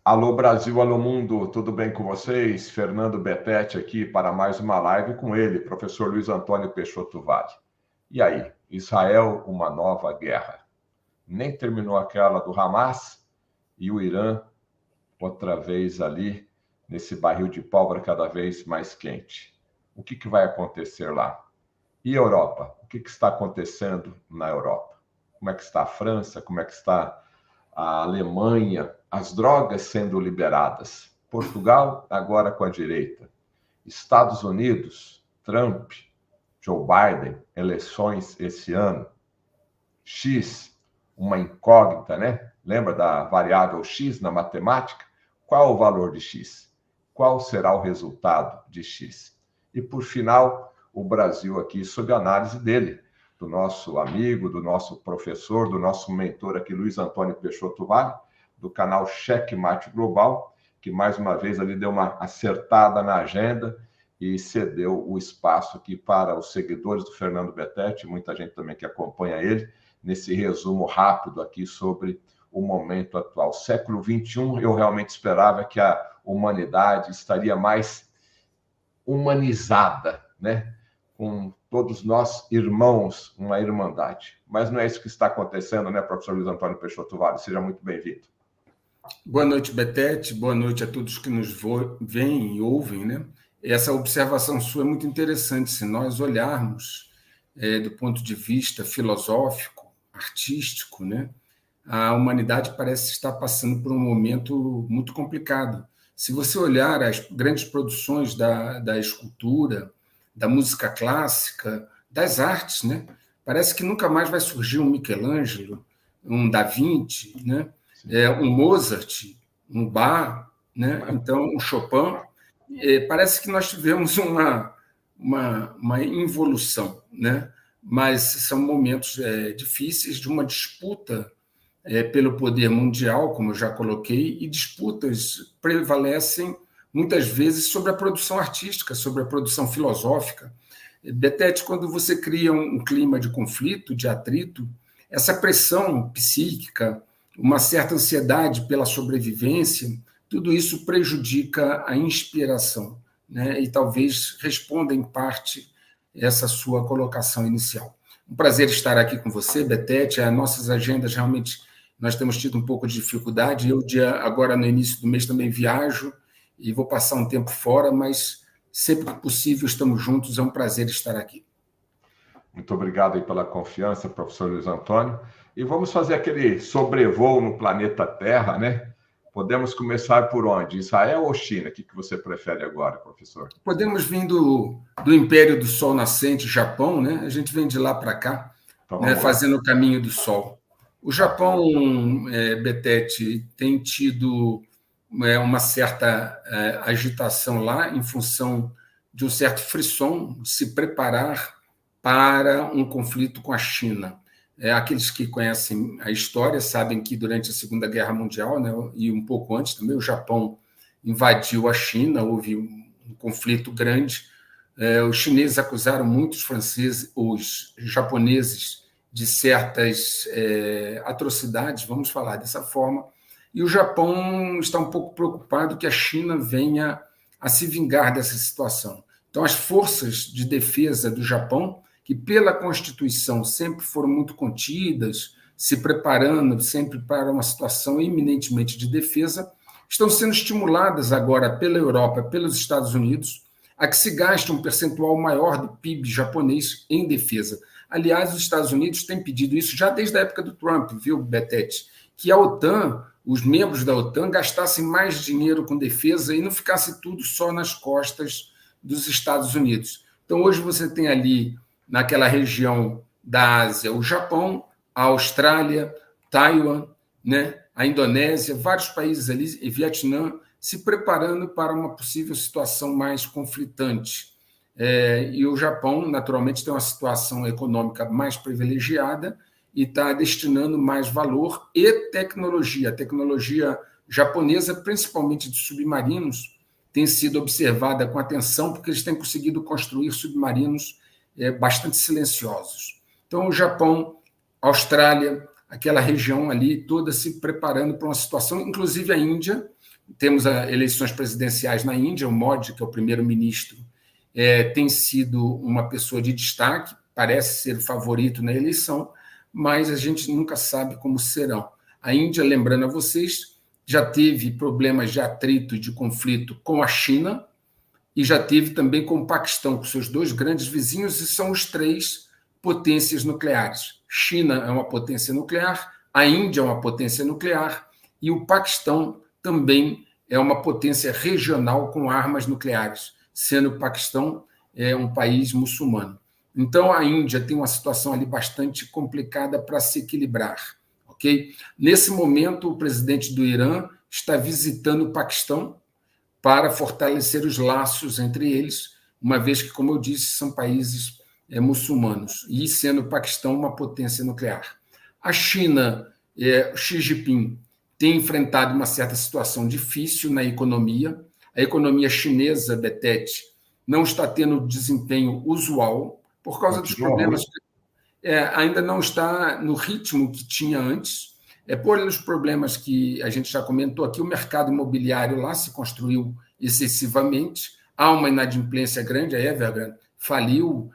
Alô Brasil, alô mundo, tudo bem com vocês? Fernando Betete aqui para mais uma live com ele, professor Luiz Antônio Peixoto Vale. E aí, Israel, uma nova guerra. Nem terminou aquela do Hamas e o Irã, outra vez ali, nesse barril de pólvora cada vez mais quente. O que vai acontecer lá? E Europa? O que está acontecendo na Europa? Como é que está a França? Como é que está a Alemanha, as drogas sendo liberadas. Portugal, agora com a direita. Estados Unidos, Trump, Joe Biden, eleições esse ano. X, uma incógnita, né? Lembra da variável X na matemática? Qual o valor de X? Qual será o resultado de X? E, por final, o Brasil aqui sob análise dele, do nosso amigo, do nosso professor, do nosso mentor aqui, Luiz Antônio Peixoto Vale, do canal Checkmate Global, que mais uma vez ali deu uma acertada na agenda e cedeu o espaço aqui para os seguidores do Fernando Betete, muita gente também que acompanha ele, nesse resumo rápido aqui sobre o momento atual. Século XXI, eu realmente esperava que a humanidade estaria mais humanizada, né? Com todos nós irmãos, uma irmandade. Mas não é isso que está acontecendo, né, professor Luiz Antônio Peixoto Vale? Seja muito bem-vindo. Boa noite, Betete. Boa noite a todos que nos veem e ouvem, né? Essa observação sua é muito interessante. Se nós olharmos do ponto de vista filosófico, artístico, né? A humanidade parece estar passando por um momento muito complicado. Se você olhar as grandes produções da escultura, da música clássica, das artes, né? Parece que nunca mais vai surgir um Michelangelo, um Da Vinci, né? Um Mozart, um Bach, né? Então, um Chopin. Parece que nós tivemos uma involução, né? Mas são momentos difíceis de uma disputa pelo poder mundial, como eu já coloquei, e disputas prevalecem muitas vezes sobre a produção artística, sobre a produção filosófica. Betete, quando você cria um clima de conflito, de atrito, essa pressão psíquica, uma certa ansiedade pela sobrevivência, tudo isso prejudica a inspiração, né? E talvez responda em parte essa sua colocação inicial. Um prazer estar aqui com você, Betete. As nossas agendas realmente nós temos tido um pouco de dificuldade. Eu, agora no início do mês, também viajo e vou passar um tempo fora, mas sempre que possível estamos juntos. É um prazer estar aqui. Muito obrigado aí pela confiança, professor Luiz Antônio. E vamos fazer aquele sobrevoo no planeta Terra, né? Podemos começar por onde? Israel ou China? O que você prefere agora, professor? Podemos vir do Império do Sol Nascente, Japão, né? A gente vem de lá para cá, então, né? Fazendo o caminho do Sol. O Japão, Betete, tem tido uma certa agitação lá em função de um certo frisson, se preparar para um conflito com a China. Aqueles que conhecem a história sabem que durante a Segunda Guerra Mundial, né, e um pouco antes também, o Japão invadiu a China, houve um conflito grande. Os chineses acusaram muito os japoneses de certas atrocidades, vamos falar dessa forma, e o Japão está um pouco preocupado que a China venha a se vingar dessa situação. Então, as forças de defesa do Japão, que pela Constituição sempre foram muito contidas, se preparando sempre para uma situação eminentemente de defesa, estão sendo estimuladas agora pela Europa, pelos Estados Unidos, a que se gaste um percentual maior do PIB japonês em defesa. Aliás, os Estados Unidos têm pedido isso já desde a época do Trump, viu, Betete? Que a OTAN, os membros da OTAN, gastassem mais dinheiro com defesa e não ficasse tudo só nas costas dos Estados Unidos. Então, hoje você tem ali, naquela região da Ásia, o Japão, a Austrália, Taiwan, né, a Indonésia, vários países ali, e Vietnã, se preparando para uma possível situação mais conflitante. E o Japão, naturalmente, tem uma situação econômica mais privilegiada e está destinando mais valor e tecnologia. A tecnologia japonesa, principalmente de submarinos, tem sido observada com atenção porque eles têm conseguido construir submarinos bastante silenciosos. Então, o Japão, a Austrália, aquela região ali toda se preparando para uma situação, inclusive a Índia, temos eleições presidenciais na Índia, o Modi, que é o primeiro-ministro, tem sido uma pessoa de destaque, parece ser o favorito na eleição, mas a gente nunca sabe como serão. A Índia, lembrando a vocês, já teve problemas de atrito e de conflito com a China e já teve também com o Paquistão, com seus 2 grandes vizinhos, e são os 3 potências nucleares. China é uma potência nuclear, a Índia é uma potência nuclear e o Paquistão também é uma potência regional com armas nucleares, sendo o Paquistão um país muçulmano. Então, a Índia tem uma situação ali bastante complicada para se equilibrar. Okay? Nesse momento, o presidente do Irã está visitando o Paquistão para fortalecer os laços entre eles, uma vez que, como eu disse, são países muçulmanos, e sendo o Paquistão uma potência nuclear. A China, Xi Jinping, tem enfrentado uma certa situação difícil na economia. A economia chinesa, Betete, não está tendo desempenho usual, por causa dos problemas, ainda não está no ritmo que tinha antes, por os problemas que a gente já comentou aqui, o mercado imobiliário lá se construiu excessivamente, há uma inadimplência grande, a Evergrande faliu,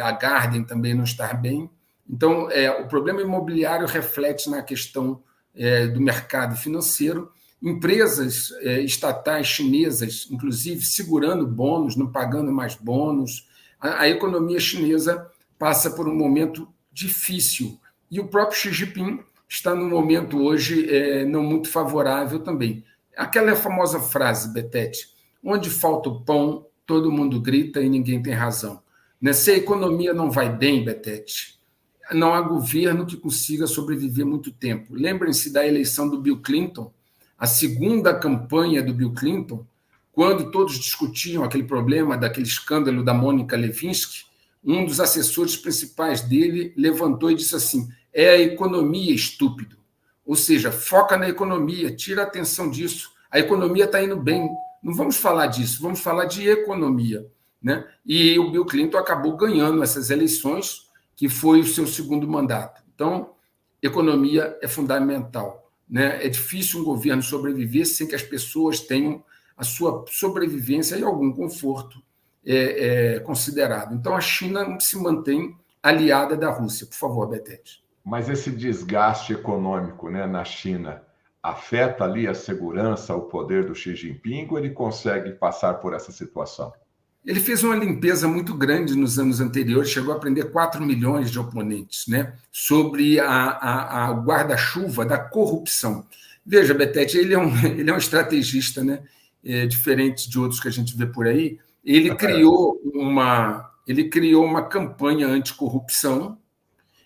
a Garden também não está bem. Então, o problema imobiliário reflete na questão do mercado financeiro, empresas estatais chinesas, inclusive, segurando bônus, não pagando mais bônus. A economia chinesa passa por um momento difícil. E o próprio Xi Jinping está num momento hoje não muito favorável também. Aquela famosa frase, Betete, onde falta o pão, todo mundo grita e ninguém tem razão. Se a economia não vai bem, Betete, não há governo que consiga sobreviver muito tempo. Lembrem-se da eleição do Bill Clinton, a segunda campanha do Bill Clinton, quando todos discutiam aquele problema daquele escândalo da Mônica Lewinsky, um dos assessores principais dele levantou e disse assim: é a economia, estúpido. Ou seja, foca na economia, tira a atenção disso. A economia está indo bem. Não vamos falar disso, vamos falar de economia. E o Bill Clinton acabou ganhando essas eleições, que foi o seu segundo mandato. Então, economia é fundamental. É difícil um governo sobreviver sem que as pessoas tenham a sua sobrevivência e algum conforto considerado. Então, a China se mantém aliada da Rússia. Por favor, Betete. Mas esse desgaste econômico, na China afeta ali a segurança, o poder do Xi Jinping, ou ele consegue passar por essa situação? Ele fez uma limpeza muito grande nos anos anteriores, chegou a prender 4 milhões de oponentes, sobre a guarda-chuva da corrupção. Veja, Betete, ele é um estrategista, diferente de outros que a gente vê por aí. Ele criou uma campanha anticorrupção,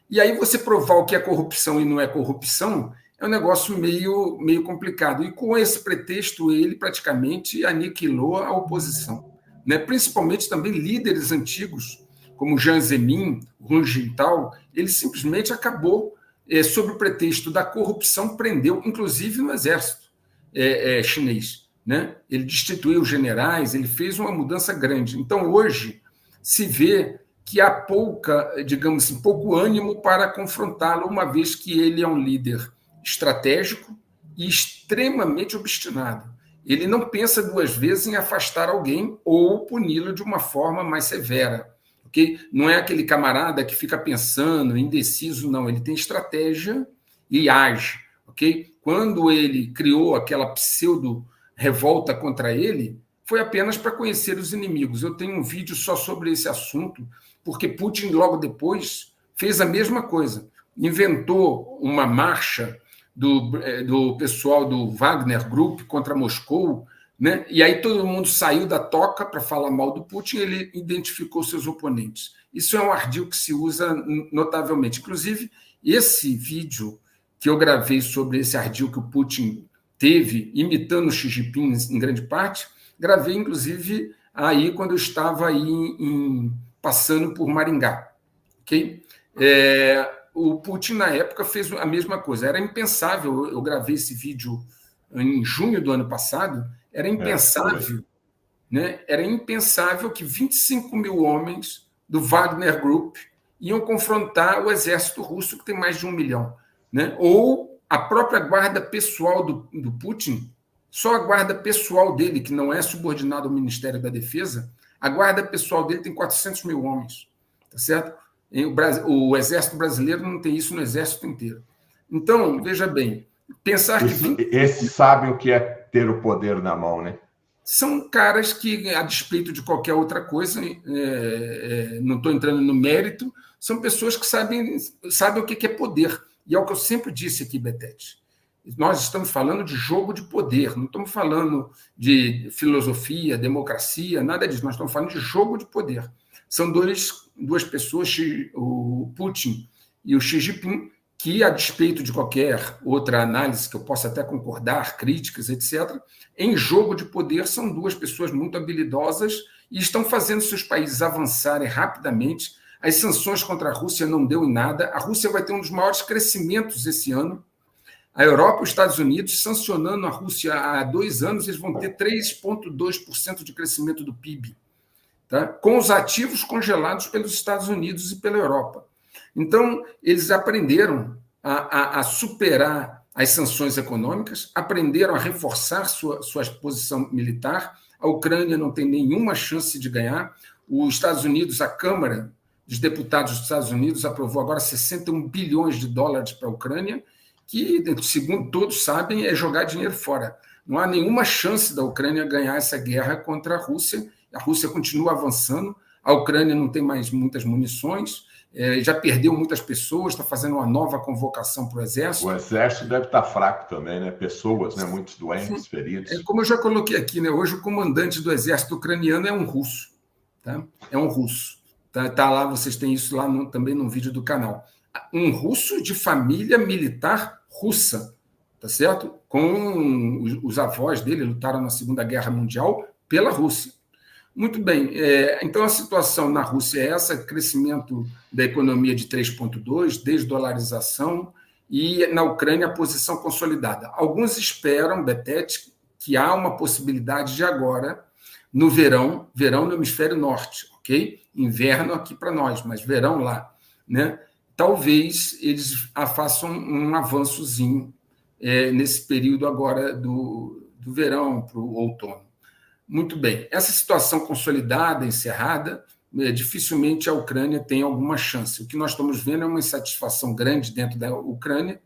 e aí você provar o que é corrupção e não é corrupção é um negócio meio complicado. E com esse pretexto, ele praticamente aniquilou a oposição. Principalmente também líderes antigos, como Jiang Zemin, Hu Jintao, ele simplesmente acabou, sob o pretexto da corrupção, prendeu, inclusive no exército chinês. Ele destituiu generais, ele fez uma mudança grande. Então, hoje, se vê que há pouco ânimo para confrontá-lo, uma vez que ele é um líder estratégico e extremamente obstinado. Ele não pensa 2 vezes em afastar alguém ou puni-lo de uma forma mais severa. Okay? Não é aquele camarada que fica pensando, indeciso, não. Ele tem estratégia e age. Okay? Quando ele criou aquela pseudo-revolta contra ele, foi apenas para conhecer os inimigos. Eu tenho um vídeo só sobre esse assunto, porque Putin, logo depois, fez a mesma coisa. Inventou uma marcha do pessoal do Wagner Group contra Moscou, e aí todo mundo saiu da toca para falar mal do Putin, ele identificou seus oponentes. Isso é um ardil que se usa notavelmente. Inclusive, esse vídeo que eu gravei sobre esse ardil que o Putin teve, imitando o Xi Jinping em grande parte, gravei, inclusive, aí quando eu estava aí passando por Maringá. Okay? O Putin, na época, fez a mesma coisa. Era impensável, eu gravei esse vídeo em junho do ano passado, era impensável, Era impensável que 25 mil homens do Wagner Group iam confrontar o exército russo, que tem mais de 1 milhão. Ou a própria guarda pessoal do Putin Só a guarda pessoal dele, que não é subordinado ao Ministério da Defesa, a guarda pessoal dele tem 400 mil homens, tá certo? O Exército Brasileiro não tem isso no Exército inteiro. Então, veja bem, pensar que... Esses sabem o que é ter o poder na mão, né? São caras que, a despeito de qualquer outra coisa, não estou entrando no mérito, são pessoas que sabem o que é poder. E é o que eu sempre disse aqui, Betete. Nós estamos falando de jogo de poder, não estamos falando de filosofia, democracia, nada disso. Nós estamos falando de jogo de poder. São duas pessoas, o Putin e o Xi Jinping, que, a despeito de qualquer outra análise, que eu possa até concordar, críticas, etc., em jogo de poder, são duas pessoas muito habilidosas e estão fazendo seus países avançarem rapidamente. As sanções contra a Rússia não deu em nada. A Rússia vai ter um dos maiores crescimentos esse ano. A Europa e os Estados Unidos, sancionando a Rússia há 2 anos, eles vão ter 3,2% de crescimento do PIB, tá? Com os ativos congelados pelos Estados Unidos e pela Europa. Então, eles aprenderam a superar as sanções econômicas, aprenderam a reforçar sua posição militar. A Ucrânia não tem nenhuma chance de ganhar. Os Estados Unidos, a Câmara dos Deputados dos Estados Unidos, aprovou agora 61 bilhões de dólares para a Ucrânia, que, segundo todos sabem, é jogar dinheiro fora. Não há nenhuma chance da Ucrânia ganhar essa guerra contra a Rússia. A Rússia continua avançando, a Ucrânia não tem mais muitas munições, já perdeu muitas pessoas, está fazendo uma nova convocação para o Exército. O Exército deve estar fraco também, né? Pessoas, né? Muitos doentes, feridos. Como eu já coloquei aqui, né? Hoje o comandante do Exército ucraniano é um russo. Tá? É um russo. Tá lá, vocês têm isso lá também no vídeo do canal. Um russo de família militar russa, tá certo? Com os avós dele lutaram na Segunda Guerra Mundial pela Rússia. Muito bem, então a situação na Rússia é essa, crescimento da economia de 3,2%, desdolarização, e na Ucrânia a posição consolidada. Alguns esperam, Betete, que há uma possibilidade de agora, no verão no hemisfério norte, ok? Inverno aqui para nós, mas verão lá, né? Talvez eles façam um avançozinho nesse período agora do verão para o outono. Muito bem. Essa situação consolidada, encerrada, dificilmente a Ucrânia tem alguma chance. O que nós estamos vendo é uma insatisfação grande dentro da Ucrânia.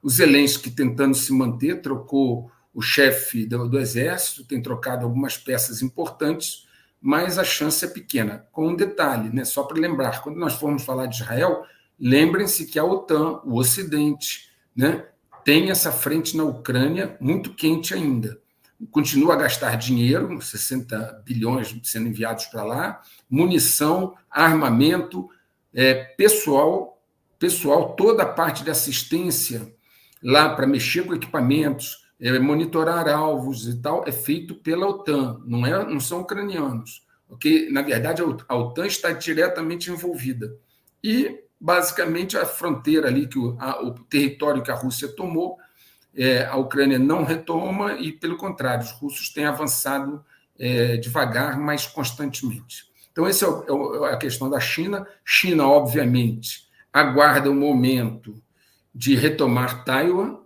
O Zelensky tentando se manter, trocou o chefe do exército, tem trocado algumas peças importantes, mas a chance é pequena. Com um detalhe, né? Só para lembrar, quando nós formos falar de Israel, lembrem-se que a OTAN, o Ocidente, né, tem essa frente na Ucrânia muito quente ainda. Continua a gastar dinheiro, 60 bilhões sendo enviados para lá, munição, armamento, pessoal, toda a parte de assistência lá para mexer com equipamentos, monitorar alvos e tal, é feito pela OTAN, não são ucranianos. Okay? Na verdade, a OTAN está diretamente envolvida. E, basicamente, a fronteira ali, o território que a Rússia tomou, a Ucrânia não retoma e, pelo contrário, os russos têm avançado devagar, mas constantemente. Então, essa é a questão da China. China, obviamente, aguarda o momento de retomar Taiwan.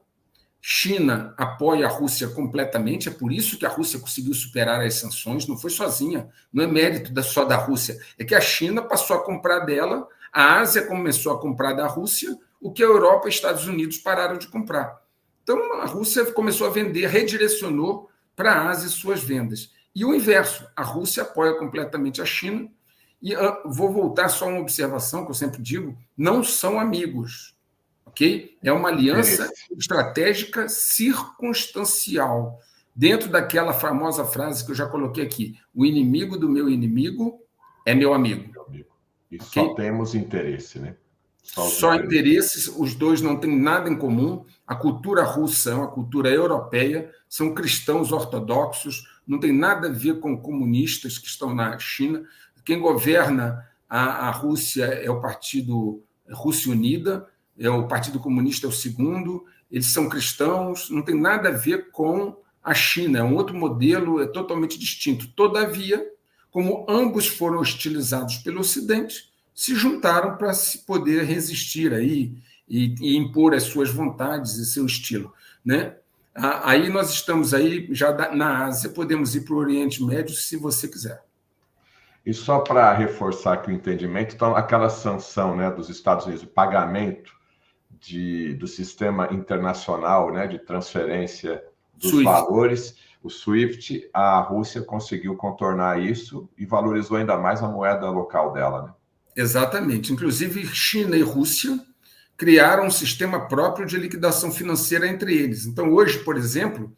China apoia a Rússia completamente, é por isso que a Rússia conseguiu superar as sanções, não foi sozinha, não é mérito só da Rússia, é que a China passou a comprar dela, a Ásia começou a comprar da Rússia, o que a Europa e os Estados Unidos pararam de comprar. Então, a Rússia começou a vender, redirecionou para a Ásia suas vendas. E o inverso, a Rússia apoia completamente a China. E vou voltar só a uma observação que eu sempre digo, não são amigos, ok? É uma aliança estratégica circunstancial, dentro daquela famosa frase que eu já coloquei aqui, o inimigo do meu inimigo é meu amigo. E okay? Só temos interesse, né? Só interesses, os dois não têm nada em comum. A cultura russa é uma cultura europeia, são cristãos ortodoxos, não tem nada a ver com comunistas que estão na China. Quem governa a Rússia é o Partido Rússia Unida, o Partido Comunista é o segundo, eles são cristãos, não tem nada a ver com a China, é um outro modelo, é totalmente distinto. Todavia, como ambos foram hostilizados pelo Ocidente, se juntaram para se poder resistir aí e impor as suas vontades e seu estilo, né? Aí nós estamos aí já na Ásia, podemos ir para o Oriente Médio se você quiser. E só para reforçar aqui o entendimento, então, aquela sanção, né, dos Estados Unidos, o pagamento do sistema internacional, né, de transferência dos SWIFT. Valores, o SWIFT, a Rússia conseguiu contornar isso e valorizou ainda mais a moeda local dela, né? Exatamente. Inclusive, China e Rússia criaram um sistema próprio de liquidação financeira entre eles. Então, hoje, por exemplo,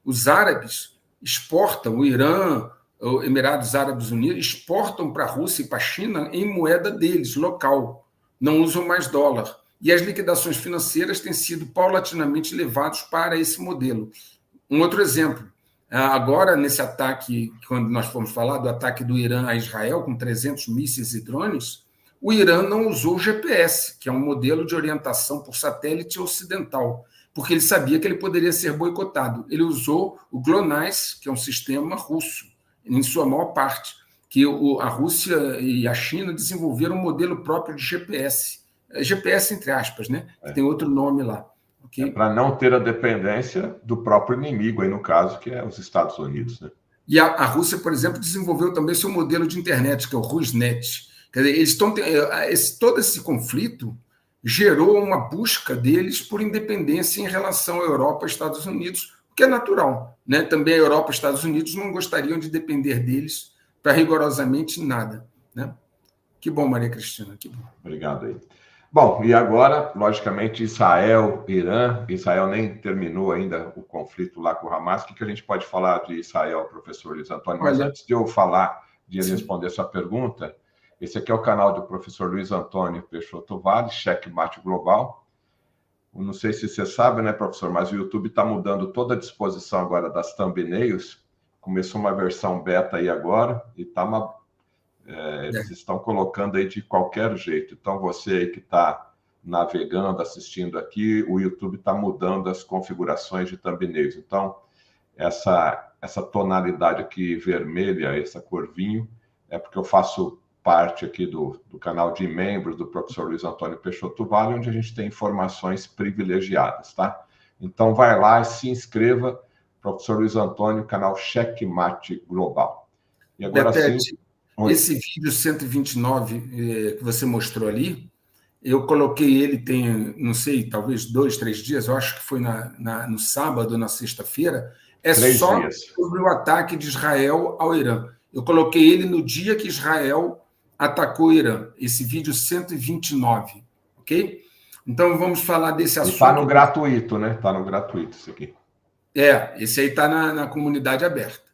os árabes exportam, o Irã, os Emirados Árabes Unidos, exportam para a Rússia e para a China em moeda deles, local. Não usam mais dólar. E as liquidações financeiras têm sido paulatinamente levadas para esse modelo. Um outro exemplo, agora nesse ataque, quando nós fomos falar do ataque do Irã a Israel, com 300 mísseis e drones, o Irã não usou o GPS, que é um modelo de orientação por satélite ocidental, porque ele sabia que ele poderia ser boicotado. Ele usou o GLONASS, que é um sistema russo, em sua maior parte, que a Rússia e a China desenvolveram um modelo próprio de GPS. GPS entre aspas, né? Que tem outro nome lá. Okay? Para não ter a dependência do próprio inimigo, aí no caso, que é os Estados Unidos, né? E a Rússia, por exemplo, desenvolveu também seu modelo de internet, que é o Rusnet. Quer dizer, eles estão todo esse conflito gerou uma busca deles por independência em relação à Europa e Estados Unidos, o que é natural, né? Também a Europa e Estados Unidos não gostariam de depender deles para rigorosamente nada, né? Que bom, Maria Cristina, que bom. Obrigado aí. Bom, e agora, logicamente, Israel, Irã. Israel nem terminou ainda o conflito lá com o Hamas. O que a gente pode falar de Israel, professor Luiz Antônio? Mas antes de eu falar, de responder sua pergunta, esse aqui é o canal do professor Luiz Antônio Peixoto Vale, Checkmate Global. Eu não sei se você sabe, né, professor, mas o YouTube está mudando toda a disposição agora das thumbnails. Começou uma versão beta aí agora e está eles estão colocando aí de qualquer jeito. Então, você aí que está navegando, assistindo aqui, o YouTube está mudando as configurações de thumbnails. Então, essa tonalidade aqui vermelha, essa cor vinho, é porque eu faço parte aqui do canal de membros do professor Luiz Antônio Peixoto Vale, onde a gente tem informações privilegiadas, tá? Então, vai lá e se inscreva, professor Luiz Antônio, canal Checkmate Global. E agora sim... Esse vídeo 129 que você mostrou ali, eu coloquei ele tem, não sei, talvez 2, 3 dias, eu acho que foi no sábado ou na sexta-feira, é 3 só dias. sobre o ataque de Israel ao Irã. Eu coloquei ele no dia que Israel atacou o Irã, esse vídeo 129, ok? Então vamos falar desse assunto. Está no gratuito, né? Está no gratuito isso aqui. Esse aí está na comunidade aberta,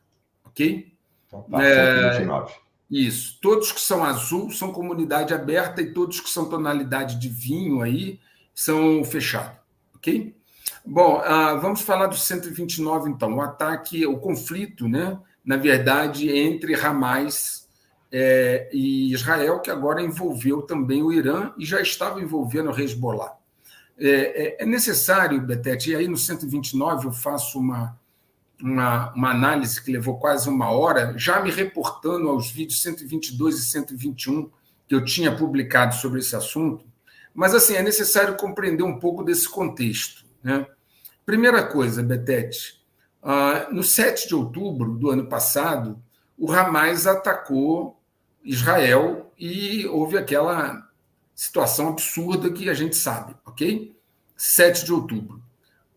ok? Então tá, 129. Isso. Todos que são azul são comunidade aberta e todos que são tonalidade de vinho aí são fechado, ok? Bom, vamos falar do 129, então. O ataque, o conflito, né? Na verdade, entre Hamas e Israel, que agora envolveu também o Irã e já estava envolvendo o Hezbollah. É necessário, Betete, e aí no 129 eu faço uma análise que levou quase 1 hora, já me reportando aos vídeos 122 e 121 que eu tinha publicado sobre esse assunto, mas assim, é necessário compreender um pouco desse contexto, né? Primeira coisa, Betete, no 7 de outubro do ano passado, o Hamas atacou Israel e houve aquela situação absurda que a gente sabe, ok? 7 de outubro.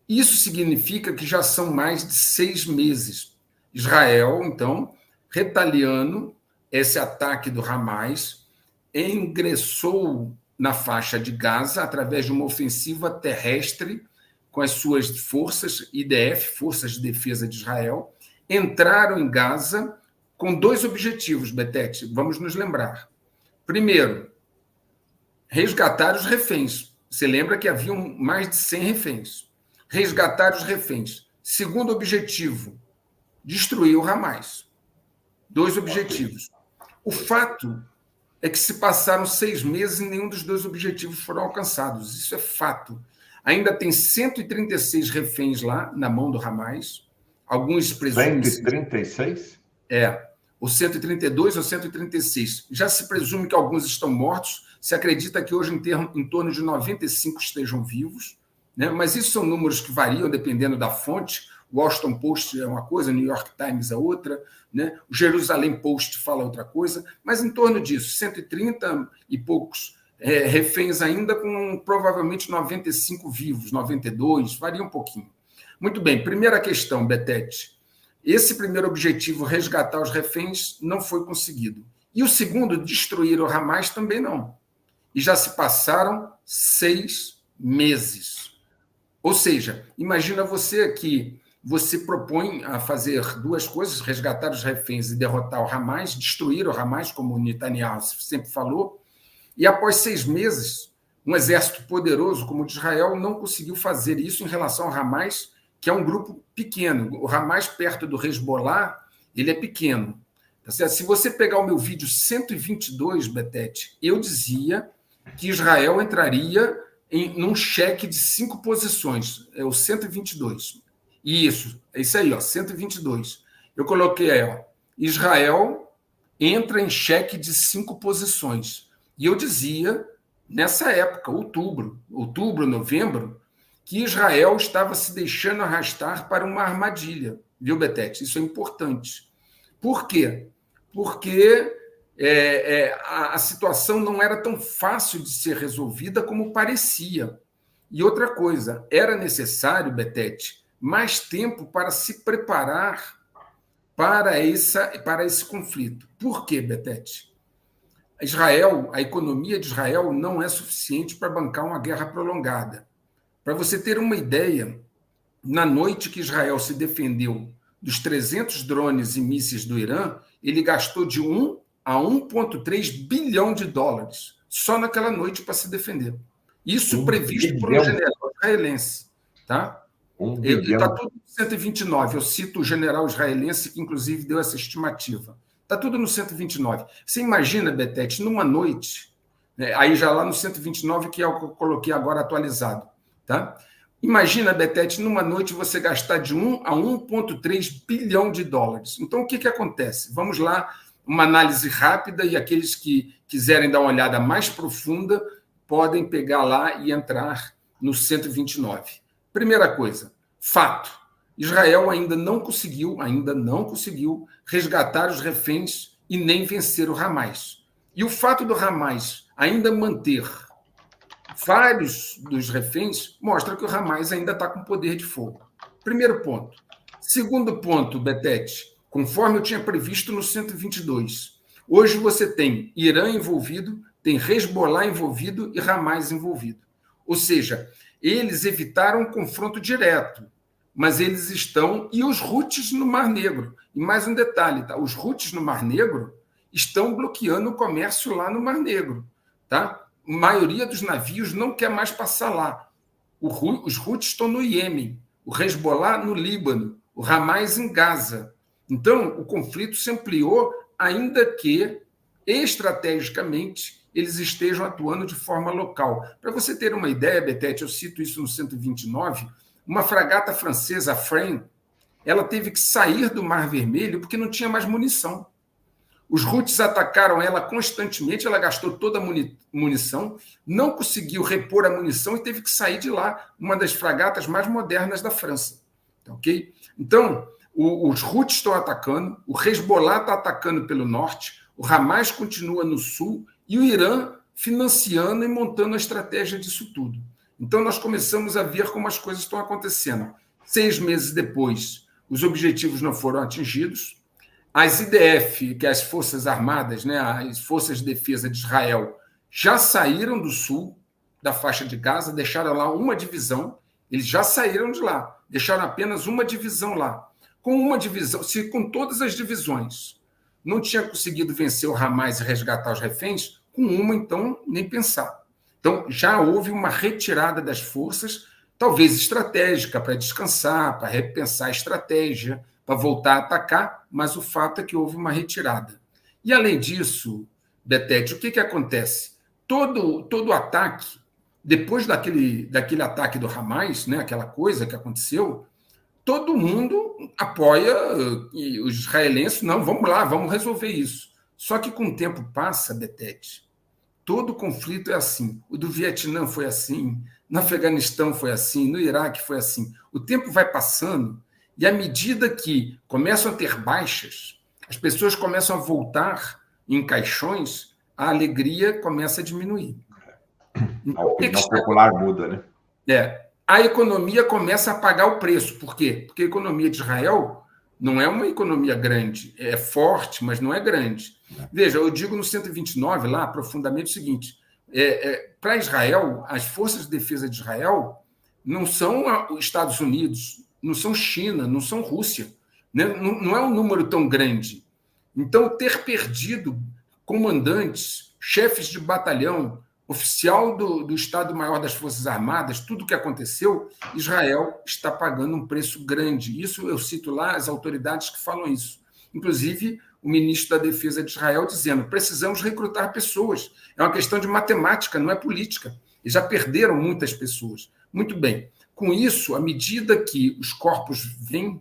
Isso significa que já são mais de 6 meses. Israel, então, retaliando esse ataque do Hamas, ingressou na faixa de Gaza através de uma ofensiva terrestre com as suas forças, IDF, Forças de Defesa de Israel, entraram em Gaza com 2 objetivos, Betete, vamos nos lembrar. Primeiro, resgatar os reféns. Você lembra que haviam mais de 100 reféns. Resgatar os reféns. Segundo objetivo, destruir o Hamas. 2 objetivos. O fato é que se passaram 6 meses e nenhum dos 2 objetivos foram alcançados. Isso é fato. Ainda tem 136 reféns lá na mão do Hamas. Alguns presumem... 136? Ou 132 ou 136. Já se presume que alguns estão mortos. Se acredita que hoje em torno de 95 estejam vivos, né? Mas isso são números que variam dependendo da fonte. O Washington Post é uma coisa, o New York Times é outra, né? O Jerusalém Post fala outra coisa, mas em torno disso, 130 e poucos reféns ainda, com provavelmente 95 vivos, 92, varia um pouquinho. Muito bem, primeira questão, Betete. Esse primeiro objetivo, resgatar os reféns, não foi conseguido. E o segundo, destruir o Hamas, também não. E já se passaram 6 meses. Ou seja, imagina você que você propõe a fazer duas coisas, resgatar os reféns e derrotar o Hamas, destruir o Hamas, como o Netanyahu sempre falou, e após 6 meses, um exército poderoso como o de Israel não conseguiu fazer isso em relação ao Hamas, que é um grupo pequeno. O Hamas, perto do Hezbollah, ele é pequeno. Tá certo? Se você pegar o meu vídeo 122, Betete, eu dizia que Israel entraria num cheque de 5 posições. É o 122. Isso, é isso aí, ó, 122. Eu coloquei aí, ó, Israel entra em cheque de 5 posições. E eu dizia, nessa época, outubro, novembro, que Israel estava se deixando arrastar para uma armadilha. Viu, Betete? Isso é importante. Por quê? Porque a situação não era tão fácil de ser resolvida como parecia. E outra coisa, era necessário, Betete, mais tempo para se preparar para esse conflito. Por quê, Betete? Israel, a economia de Israel não é suficiente para bancar uma guerra prolongada. Para você ter uma ideia, na noite que Israel se defendeu dos 300 drones e mísseis do Irã, ele gastou de 1 a 1,3 bilhão de dólares só naquela noite para se defender. Isso previsto por um general israelense. Tá? Está tudo no 129. Eu cito o general israelense que, inclusive, deu essa estimativa. Está tudo no 129. Você imagina, Betete, numa noite, né, aí já lá no 129, que é o que eu coloquei agora atualizado. Tá? Imagina, Betete, numa noite você gastar de 1 a 1,3 bilhão de dólares. Então, o que acontece? Vamos lá, uma análise rápida, e aqueles que quiserem dar uma olhada mais profunda podem pegar lá e entrar no 129. Primeira coisa, fato. Israel ainda não conseguiu resgatar os reféns e nem vencer o Hamas. E o fato do Hamas ainda manter vários dos reféns mostra que o Hamas ainda está com poder de fogo. Primeiro ponto. Segundo ponto, Betete, conforme eu tinha previsto no 122, hoje você tem Irã envolvido, tem Hezbollah envolvido e Hamas envolvido. Ou seja, eles evitaram um confronto direto, mas eles estão... E os Houthis no Mar Negro. E mais um detalhe, tá? Os Houthis no Mar Negro estão bloqueando o comércio lá no Mar Negro. Tá? A maioria dos navios não quer mais passar lá. Os Houthis estão no Iêmen, o Hezbollah no Líbano, o Hamas em Gaza. Então, o conflito se ampliou, ainda que, estrategicamente, eles estejam atuando de forma local. Para você ter uma ideia, Betete, eu cito isso no 129, uma fragata francesa, a Frame, ela teve que sair do Mar Vermelho porque não tinha mais munição. Os Houthis atacaram ela constantemente, ela gastou toda a munição, não conseguiu repor a munição e teve que sair de lá, uma das fragatas mais modernas da França. Okay? Então, os Houthis estão atacando, o Hezbollah está atacando pelo norte, o Hamas continua no sul e o Irã financiando e montando a estratégia disso tudo. Então, nós começamos a ver como as coisas estão acontecendo. 6 meses depois, os objetivos não foram atingidos. As IDF, que é as Forças Armadas, né, as Forças de Defesa de Israel, já saíram do sul da faixa de Gaza, deixaram lá uma divisão, eles já saíram de lá, deixaram apenas uma divisão lá. Com uma divisão, se com todas as divisões não tinha conseguido vencer o Hamas e resgatar os reféns, com uma, então, nem pensar. Então, já houve uma retirada das forças, talvez estratégica, para descansar, para repensar a estratégia, para voltar a atacar, mas o fato é que houve uma retirada. E, além disso, Betete, o que acontece? Todo ataque, depois daquele ataque do Hamas, né, aquela coisa que aconteceu, todo mundo apoia, e os israelenses, não, vamos lá, vamos resolver isso. Só que com o tempo passa, Betete, todo conflito é assim. O do Vietnã foi assim, no Afeganistão foi assim, no Iraque foi assim. O tempo vai passando e, à medida que começam a ter baixas, as pessoas começam a voltar em caixões, a alegria começa a diminuir. Então, a opinião popular muda, né? A economia começa a pagar o preço. Por quê? Porque a economia de Israel não é uma economia grande, é forte, mas não é grande. Veja, eu digo no 129, lá, profundamente, o seguinte: para Israel, as forças de defesa de Israel não são os Estados Unidos, não são China, não são Rússia, né? Não é um número tão grande. Então, ter perdido comandantes, chefes de batalhão, oficial do Estado-Maior das Forças Armadas, tudo o que aconteceu, Israel está pagando um preço grande. Isso eu cito lá as autoridades que falam isso. Inclusive, o ministro da Defesa de Israel dizendo: precisamos recrutar pessoas. É uma questão de matemática, não é política. Eles já perderam muitas pessoas. Muito bem. Com isso, à medida que os corpos vêm,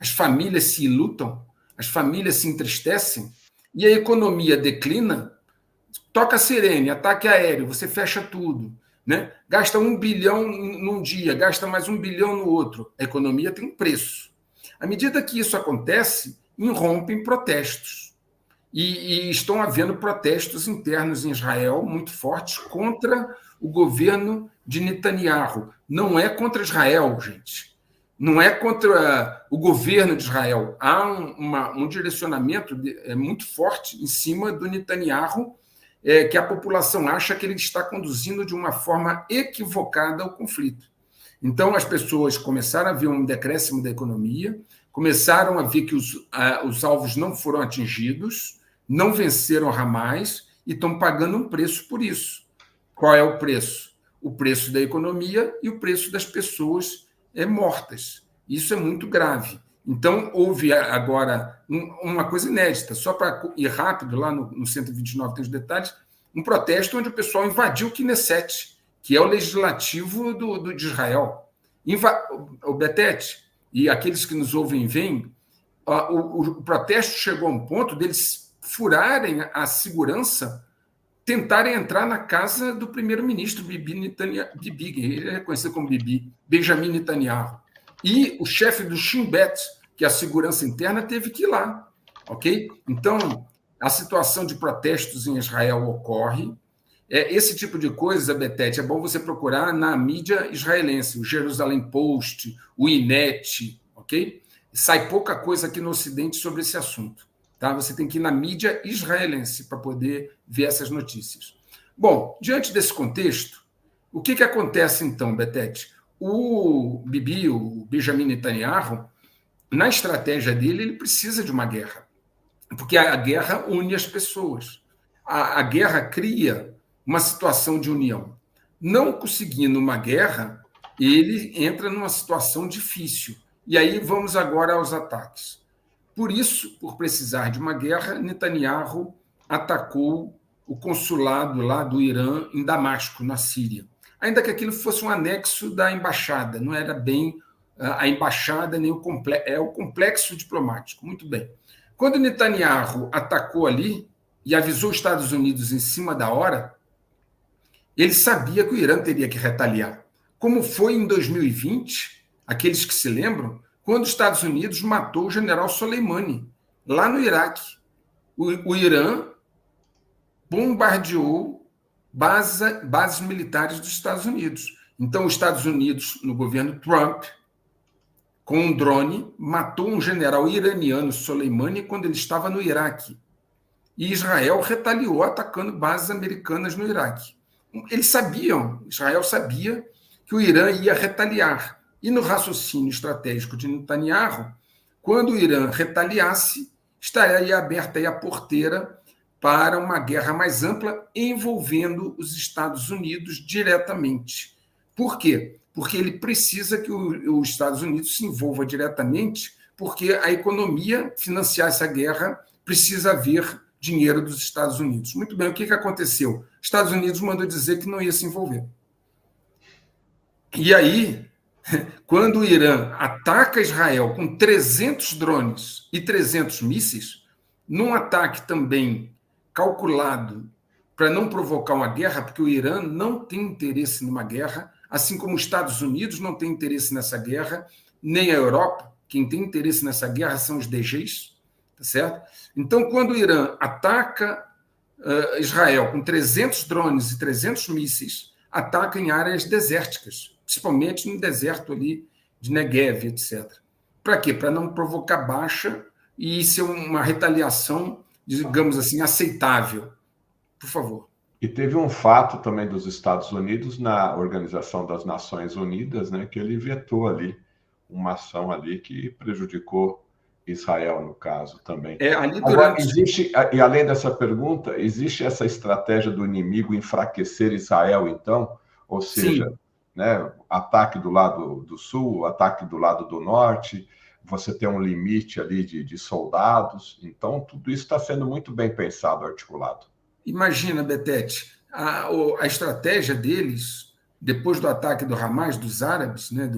as famílias se lutam, as famílias se entristecem e a economia declina, toca a sirene, ataque aéreo, você fecha tudo, né? Gasta 1 bilhão num dia, gasta mais 1 bilhão no outro. A economia tem um preço. À medida que isso acontece, irrompem protestos. E estão havendo protestos internos em Israel muito fortes contra o governo de Netanyahu. Não é contra Israel, gente. Não é contra o governo de Israel. Há um direcionamento muito forte em cima do Netanyahu, que a população acha que ele está conduzindo de uma forma equivocada o conflito. Então, as pessoas começaram a ver um decréscimo da economia, começaram a ver que os alvos não foram atingidos, não venceram Hamas e estão pagando um preço por isso. Qual é o preço? O preço da economia e o preço das pessoas mortas. Isso é muito grave. Então, houve agora uma coisa inédita, só para ir rápido, lá no 129 tem os detalhes, um protesto onde o pessoal invadiu o Knesset, que é o legislativo de Israel. O Betete e aqueles que nos ouvem veem, o protesto chegou a um ponto deles furarem a segurança, tentarem entrar na casa do primeiro-ministro Bibi, ele é conhecido como Bibi, Benjamin Netanyahu. E o chefe do Shin Bet, que é a segurança interna, teve que ir lá. Ok? Então, a situação de protestos em Israel ocorre. Esse tipo de coisa, Betete, é bom você procurar na mídia israelense, o Jerusalem Post, o Inet, ok? Sai pouca coisa aqui no Ocidente sobre esse assunto. Tá? Você tem que ir na mídia israelense para poder ver essas notícias. Bom, diante desse contexto, o que acontece então, Betete? O Bibi, o Benjamin Netanyahu, na estratégia dele, ele precisa de uma guerra, porque a guerra une as pessoas. A guerra cria uma situação de união. Não conseguindo uma guerra, ele entra numa situação difícil. E aí vamos agora aos ataques. Por isso, por precisar de uma guerra, Netanyahu atacou o consulado lá do Irã em Damasco, na Síria. Ainda que aquilo fosse um anexo da embaixada, não era bem a embaixada, nem o complexo diplomático. Muito bem. Quando Netanyahu atacou ali e avisou os Estados Unidos em cima da hora, ele sabia que o Irã teria que retaliar. Como foi em 2020, aqueles que se lembram, quando os Estados Unidos matou o general Soleimani, lá no Iraque. O Irã bombardeou bases militares dos Estados Unidos. Então, os Estados Unidos, no governo Trump, com um drone, matou um general iraniano, Soleimani, quando ele estava no Iraque. E Israel retaliou atacando bases americanas no Iraque. Eles sabiam, Israel sabia que o Irã ia retaliar. E no raciocínio estratégico de Netanyahu, quando o Irã retaliasse, estaria aberta aí a porteira para uma guerra mais ampla envolvendo os Estados Unidos diretamente. Por quê? Porque ele precisa que os Estados Unidos se envolva diretamente, porque a economia financiar essa guerra precisa haver dinheiro dos Estados Unidos. Muito bem, o que aconteceu? Os Estados Unidos mandou dizer que não ia se envolver. E aí, quando o Irã ataca Israel com 300 drones e 300 mísseis, num ataque também calculado para não provocar uma guerra, porque o Irã não tem interesse numa guerra, assim como os Estados Unidos não têm interesse nessa guerra, nem a Europa. Quem tem interesse nessa guerra são os DGs, tá certo? Então, quando o Irã ataca Israel com 300 drones e 300 mísseis, ataca em áreas desérticas, principalmente no deserto ali de Negev, etc. Para quê? Para não provocar baixa e ser uma retaliação, digamos assim, aceitável. Por favor. E teve um fato também dos Estados Unidos na Organização das Nações Unidas, né, que ele vetou ali uma ação ali que prejudicou Israel, no caso, também. Ali durante... Agora, existe, e além dessa pergunta, existe essa estratégia do inimigo enfraquecer Israel, então? Ou seja, né, ataque do lado do sul, ataque do lado do norte, você tem um limite ali de soldados, então tudo isso está sendo muito bem pensado, articulado. Imagina, Betete, a estratégia deles, depois do ataque do Hamas, dos árabes, né,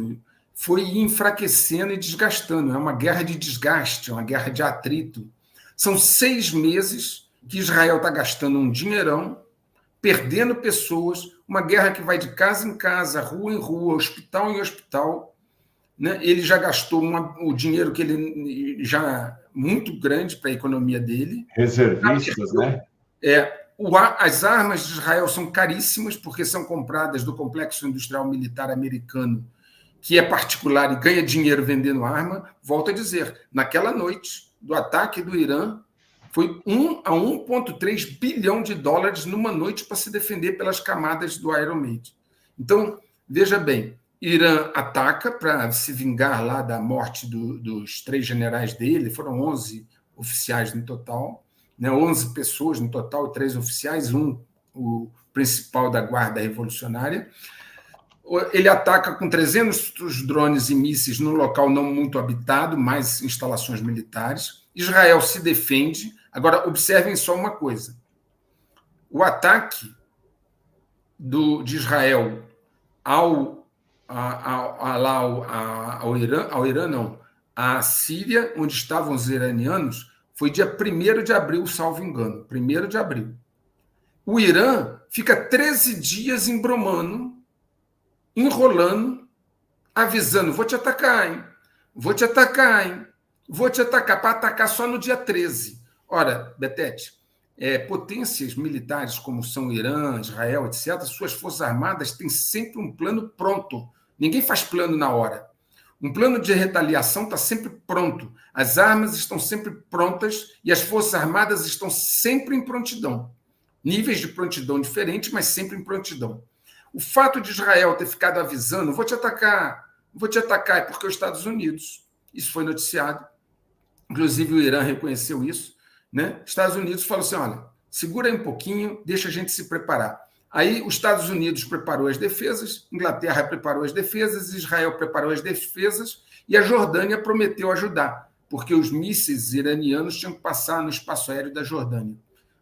foi enfraquecendo e desgastando. É uma guerra de desgaste, é uma guerra de atrito. São 6 meses que Israel está gastando um dinheirão, perdendo pessoas, uma guerra que vai de casa em casa, rua em rua, hospital em hospital. Né? Ele já gastou o dinheiro que ele já muito grande para a economia dele. Reservistas, né? As armas de Israel são caríssimas, porque são compradas do complexo industrial militar americano, que é particular e ganha dinheiro vendendo arma. Volto a dizer, naquela noite do ataque do Irã, foi 1 a 1,3 bilhão de dólares numa noite para se defender pelas camadas do Iron Maiden. Então, veja bem, Irã ataca para se vingar lá da morte dos 3 generais dele, foram 11 oficiais no total, né, 11 pessoas no total, 3 oficiais, o principal da Guarda Revolucionária. Ele ataca com 300 drones e mísseis num local não muito habitado, mais instalações militares. Israel se defende. Agora, observem só uma coisa. O ataque de Israel ao Irã, não, à Síria, onde estavam os iranianos, foi dia 1º de abril, salvo engano. 1º de abril. O Irã fica 13 dias embromando, enrolando, avisando, vou te atacar, hein? Vou te atacar, hein? Vou te atacar, para atacar só no dia 13. Ora, Betete, potências militares como são Irã, Israel, etc., suas forças armadas têm sempre um plano pronto. Ninguém faz plano na hora. Um plano de retaliação está sempre pronto. As armas estão sempre prontas e as forças armadas estão sempre em prontidão. Níveis de prontidão diferentes, mas sempre em prontidão. O fato de Israel ter ficado avisando, vou te atacar, é porque os Estados Unidos, isso foi noticiado, inclusive o Irã reconheceu isso, né? Estados Unidos falou assim, olha, segura aí um pouquinho, deixa a gente se preparar. Aí os Estados Unidos preparou as defesas, Inglaterra preparou as defesas, Israel preparou as defesas e a Jordânia prometeu ajudar, porque os mísseis iranianos tinham que passar no espaço aéreo da Jordânia.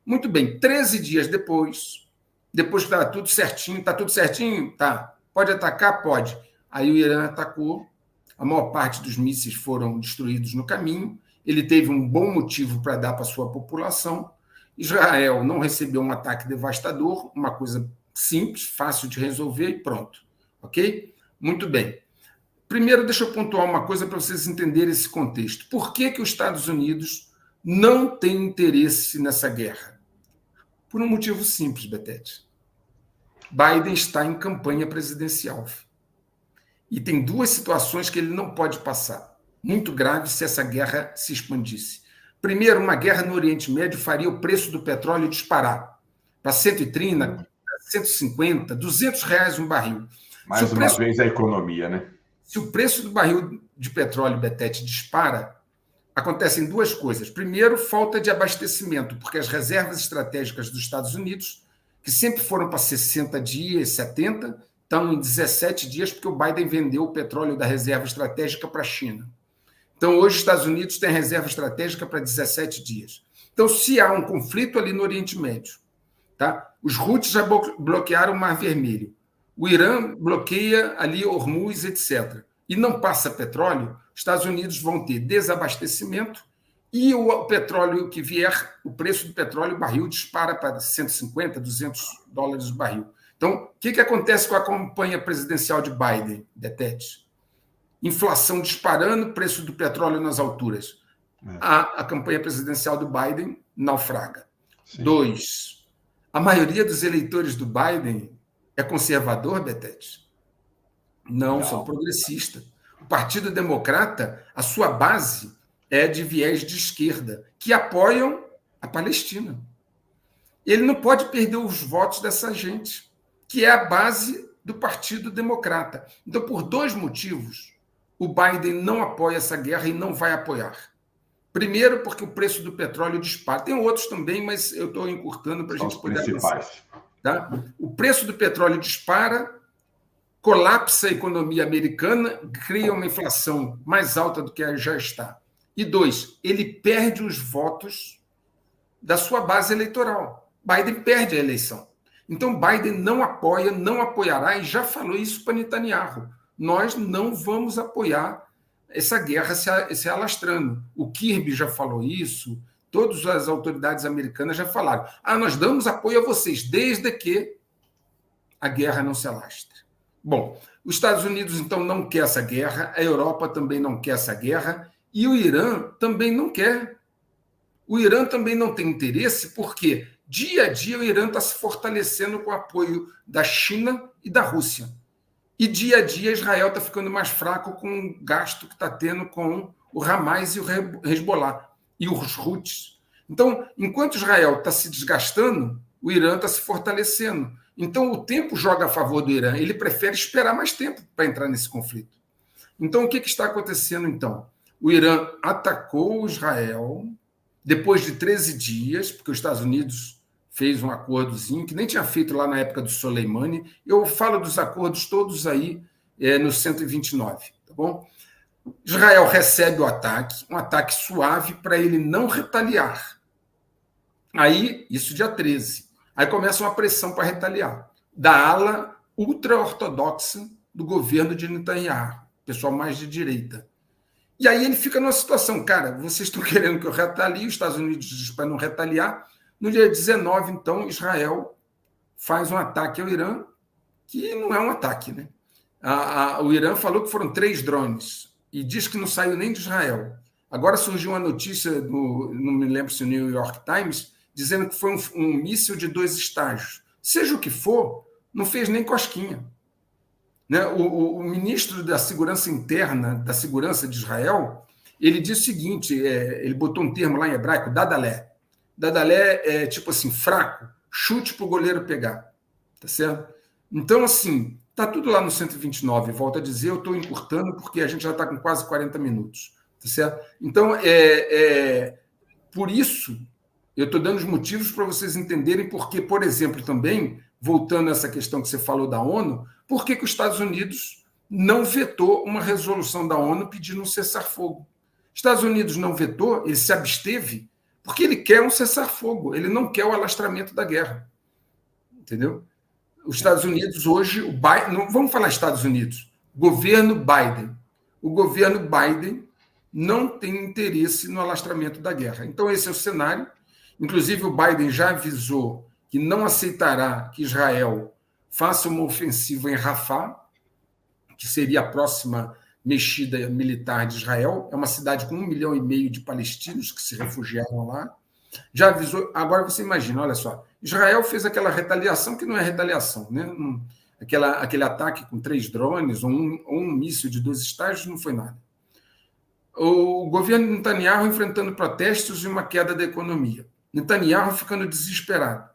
Muito bem, 13 dias depois que está tudo certinho, Tá. Pode atacar? Pode. Aí o Irã atacou, a maior parte dos mísseis foram destruídos no caminho, ele teve um bom motivo para dar para a sua população. Israel não recebeu um ataque devastador, uma coisa simples, fácil de resolver e pronto. Ok? Muito bem. Primeiro, deixa eu pontuar uma coisa para vocês entenderem esse contexto. Por que os Estados Unidos não têm interesse nessa guerra? Por um motivo simples, Betete. Biden está em campanha presidencial. E tem 2 situações que ele não pode passar. Muito graves se essa guerra se expandisse. Primeiro, uma guerra no Oriente Médio faria o preço do petróleo disparar para 130, 150, R$200 um barril. Mais uma vez a economia, né? Se o preço do barril de petróleo, Betete, dispara, acontecem 2 coisas. Primeiro, falta de abastecimento, porque as reservas estratégicas dos Estados Unidos, que sempre foram para 60 dias, 70, estão em 17 dias, porque o Biden vendeu o petróleo da reserva estratégica para a China. Então, hoje, os Estados Unidos têm reserva estratégica para 17 dias. Então, se há um conflito ali no Oriente Médio, tá? Os Houthis já bloquearam o Mar Vermelho, o Irã bloqueia ali Hormuz, etc., e não passa petróleo, os Estados Unidos vão ter desabastecimento e o petróleo que vier, o preço do petróleo, o barril dispara para 150, $200 o barril. Então, o que acontece com a campanha presidencial de Biden, Betete? Inflação disparando, preço do petróleo nas alturas. A campanha presidencial do Biden naufraga. Sim. 2, a maioria dos eleitores do Biden é conservador, Betete? Não, são progressistas. O Partido Democrata, a sua base é de viés de esquerda, que apoiam a Palestina. Ele não pode perder os votos dessa gente, que é a base do Partido Democrata. Então, por 2 motivos, o Biden não apoia essa guerra e não vai apoiar. Primeiro, porque o preço do petróleo dispara. Tem outros também, mas eu estou encurtando para a gente poder avançar. Tá? O preço do petróleo dispara, colapsa a economia americana, cria uma inflação mais alta do que já está. E 2, ele perde os votos da sua base eleitoral. Biden perde a eleição. Então, Biden não apoia, não apoiará, e já falou isso para Netanyahu. Nós não vamos apoiar essa guerra se alastrando. O Kirby já falou isso, todas as autoridades americanas já falaram. Nós damos apoio a vocês, desde que a guerra não se alastre. Bom, os Estados Unidos, então, não quer essa guerra, a Europa também não quer essa guerra, e o Irã também não quer. O Irã também não tem interesse, porque dia a dia o Irã está se fortalecendo com o apoio da China e da Rússia. E dia a dia Israel está ficando mais fraco com o gasto que está tendo com o Hamas e o Hezbollah e os Houthis. Então, enquanto Israel está se desgastando, o Irã está se fortalecendo. Então, o tempo joga a favor do Irã. Ele prefere esperar mais tempo para entrar nesse conflito. Então, o que está acontecendo, então? O Irã atacou Israel depois de 13 dias, porque os Estados Unidos fez um acordozinho, que nem tinha feito lá na época do Soleimani. Eu falo dos acordos todos aí no 129, tá bom? Israel recebe o ataque, um ataque suave para ele não retaliar. Aí, isso dia 13. Aí começa uma pressão para retaliar, da ala ultra-ortodoxa do governo de Netanyahu, pessoal mais de direita. E aí ele fica numa situação, cara, vocês estão querendo que eu retalie, os Estados Unidos diz para não retaliar. No dia 19, então, Israel faz um ataque ao Irã, que não é um ataque, né? O Irã falou que foram 3 drones e diz que não saiu nem de Israel. Agora surgiu uma notícia, não me lembro se no New York Times, dizendo que foi um míssil de 2 estágios. Seja o que for, não fez nem cosquinha. Né? O ministro da Segurança Interna, da Segurança de Israel, ele disse o seguinte, ele botou um termo lá em hebraico, dadalé. Dadalé é tipo assim, fraco, chute para o goleiro pegar. Tá certo? Então, assim, tá tudo lá no 129, volto a dizer, eu estou encurtando porque a gente já está com quase 40 minutos. Tá certo? Então, por isso, eu estou dando os motivos para vocês entenderem porque, por exemplo, também, voltando a essa questão que você falou da ONU, por que os Estados Unidos não vetou uma resolução da ONU pedindo um cessar-fogo? Estados Unidos não vetou, ele se absteve, porque ele quer um cessar-fogo, ele não quer o alastramento da guerra. Entendeu? Os Estados Unidos hoje, o Biden, não, vamos falar Estados Unidos, governo Biden. O governo Biden não tem interesse no alastramento da guerra. Então, esse é o cenário. Inclusive, o Biden já avisou que não aceitará que Israel faça uma ofensiva em Rafah, que seria a próxima mexida militar de Israel. É uma cidade com 1,5 milhão de palestinos que se refugiaram lá. Já avisou. Agora você imagina, olha só, Israel fez aquela retaliação que não é retaliação, né? Aquele ataque com 3 drones ou um míssil de 2 estágios não foi nada. O governo de Netanyahu enfrentando protestos e uma queda da economia. Netanyahu ficando desesperado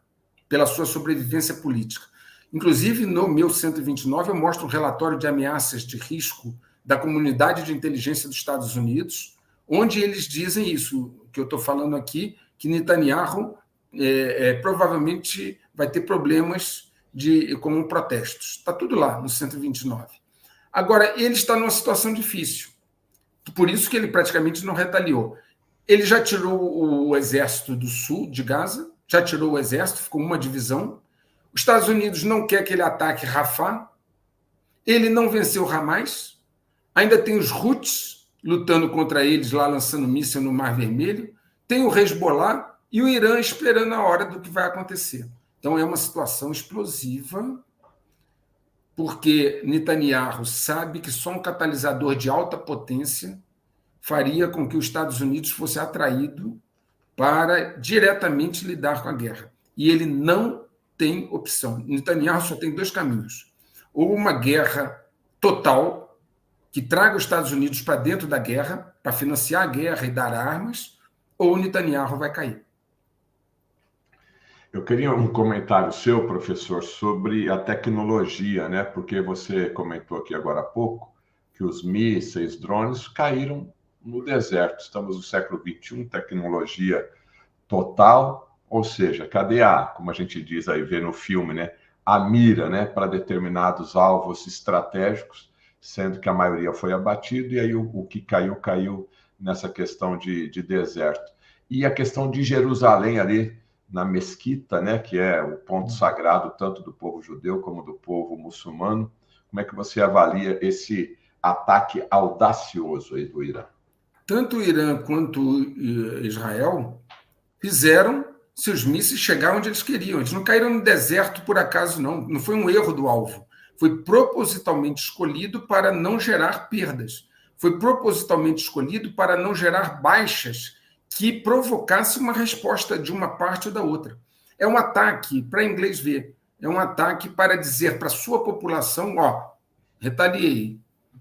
pela sua sobrevivência política. Inclusive, no meu 129, eu mostro um relatório de ameaças de risco da comunidade de inteligência dos Estados Unidos, onde eles dizem isso, que eu estou falando aqui, que Netanyahu provavelmente vai ter problemas como protestos. Está tudo lá no 129. Agora, ele está numa situação difícil. Por isso que ele praticamente não retaliou. Ele já tirou o exército do sul de Gaza, já tirou o exército, ficou uma divisão. Os Estados Unidos não quer que ele ataque Rafah. Ele não venceu Hamas. Ainda tem os Houthis lutando contra eles lá, lançando míssil no Mar Vermelho. Tem o Hezbollah e o Irã esperando a hora do que vai acontecer. Então, é uma situação explosiva porque Netanyahu sabe que só um catalisador de alta potência faria com que os Estados Unidos fosse atraído para diretamente lidar com a guerra. E ele não tem opção. Netanyahu só tem dois caminhos. Ou uma guerra total, que traga os Estados Unidos para dentro da guerra, para financiar a guerra e dar armas, ou Netanyahu vai cair. Eu queria um comentário seu, professor, sobre a tecnologia, né? Porque você comentou aqui agora há pouco que os mísseis, drones caíram no deserto. Estamos no século XXI, tecnologia total, ou seja, cadê como a gente diz aí, vê no filme, né? A mira, né? Para determinados alvos estratégicos, sendo que a maioria foi abatido, e aí o que caiu nessa questão de deserto. E a questão de Jerusalém ali, na mesquita, né, que é o ponto sagrado tanto do povo judeu como do povo muçulmano. Como é que você avalia esse ataque audacioso aí do Irã? Tanto o Irã quanto Israel fizeram seus mísseis chegar onde eles queriam. Eles não caíram no deserto por acaso, não. Não foi um erro do alvo. Foi propositalmente escolhido para não gerar perdas. Foi propositalmente escolhido para não gerar baixas que provocasse uma resposta de uma parte ou da outra. É um ataque, para inglês ver, é um ataque para dizer para a sua população, retaliei.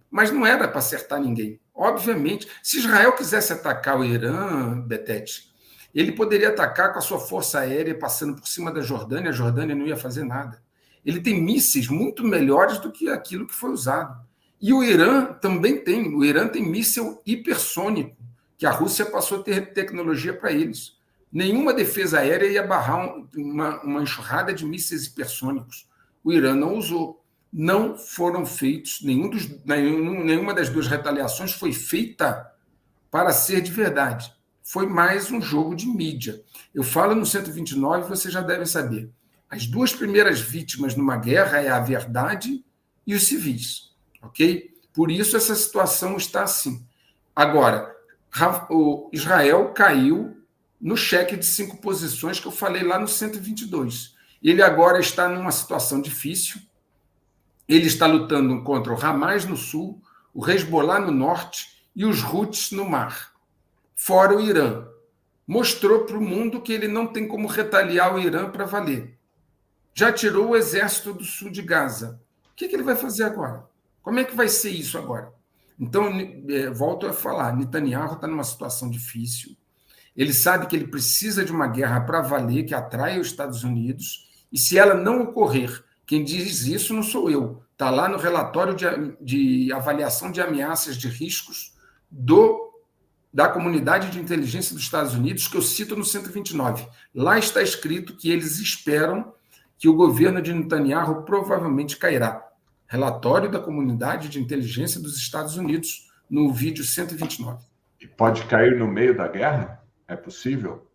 Mas não era para acertar ninguém. Obviamente, se Israel quisesse atacar o Irã, Betete, ele poderia atacar com a sua força aérea passando por cima da Jordânia, a Jordânia não ia fazer nada. Ele tem mísseis muito melhores do que aquilo que foi usado. E o Irã também tem. O Irã tem míssil hipersônico, que a Rússia passou a ter tecnologia para eles. Nenhuma defesa aérea ia barrar uma enxurrada de mísseis hipersônicos. O Irã não usou. Não foram feitos, nenhuma das duas retaliações foi feita para ser de verdade. Foi mais um jogo de mídia. Eu falo no 129, vocês já devem saber. As duas primeiras vítimas numa guerra é a verdade e os civis. Ok? Por isso essa situação está assim. Agora, o Israel caiu no cheque de 5 posições que eu falei lá no 122. Ele agora está numa situação difícil. Ele está lutando contra o Hamas no sul, o Hezbollah no norte e os Houthis no mar. Fora o Irã. Mostrou para o mundo que ele não tem como retaliar o Irã para valer. Já tirou o exército do sul de Gaza. O que ele vai fazer agora? Como é que vai ser isso agora? Então, volto a falar, Netanyahu está numa situação difícil. Ele sabe que ele precisa de uma guerra para valer, que atraia os Estados Unidos, e se ela não ocorrer, quem diz isso não sou eu, está lá no relatório de avaliação de ameaças de riscos da comunidade de inteligência dos Estados Unidos, que eu cito no 129. Lá está escrito que eles esperam que o governo de Netanyahu provavelmente cairá. Relatório da comunidade de inteligência dos Estados Unidos, no vídeo 129. E pode cair no meio da guerra? É possível?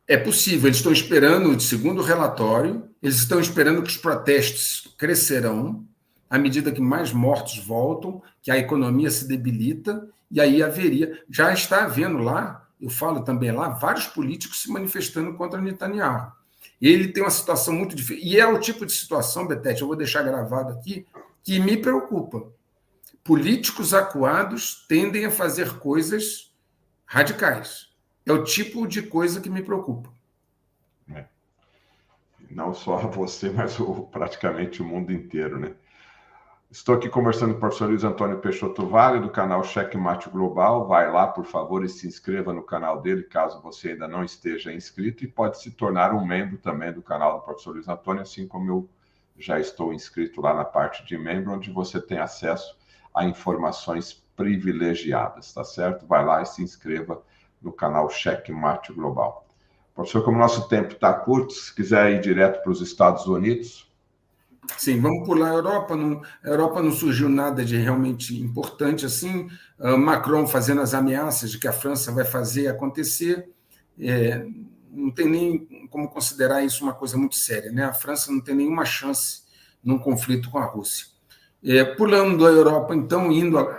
É possível. Eles estão esperando, segundo o relatório, eles estão esperando que os protestos crescerão à medida que mais mortos voltam, que a economia se debilita, e aí haveria... Já está havendo lá, eu falo também lá, vários políticos se manifestando contra Netanyahu. Ele tem uma situação muito difícil. E é o tipo de situação, Betete, eu vou deixar gravado aqui, que me preocupa. Políticos acuados tendem a fazer coisas radicais. É o tipo de coisa que me preocupa. Não só você, mas praticamente o mundo inteiro, né? Estou aqui conversando com o professor Luiz Antônio Peixoto Vale, do canal Checkmate Global. Vai lá, por favor, e se inscreva no canal dele, caso você ainda não esteja inscrito, e pode se tornar um membro também do canal do professor Luiz Antônio, assim como eu já estou inscrito lá na parte de membro, onde você tem acesso a informações privilegiadas, tá certo? Vai lá e se inscreva no canal Checkmate Global. Professor, como o nosso tempo está curto, se quiser ir direto para os Estados Unidos... Sim, vamos pular a Europa. A Europa não surgiu nada de realmente importante assim. Macron fazendo as ameaças de que a França vai fazer acontecer. Não tem nem como considerar isso uma coisa muito séria, né? A França não tem nenhuma chance num conflito com a Rússia. Pulando a Europa, então,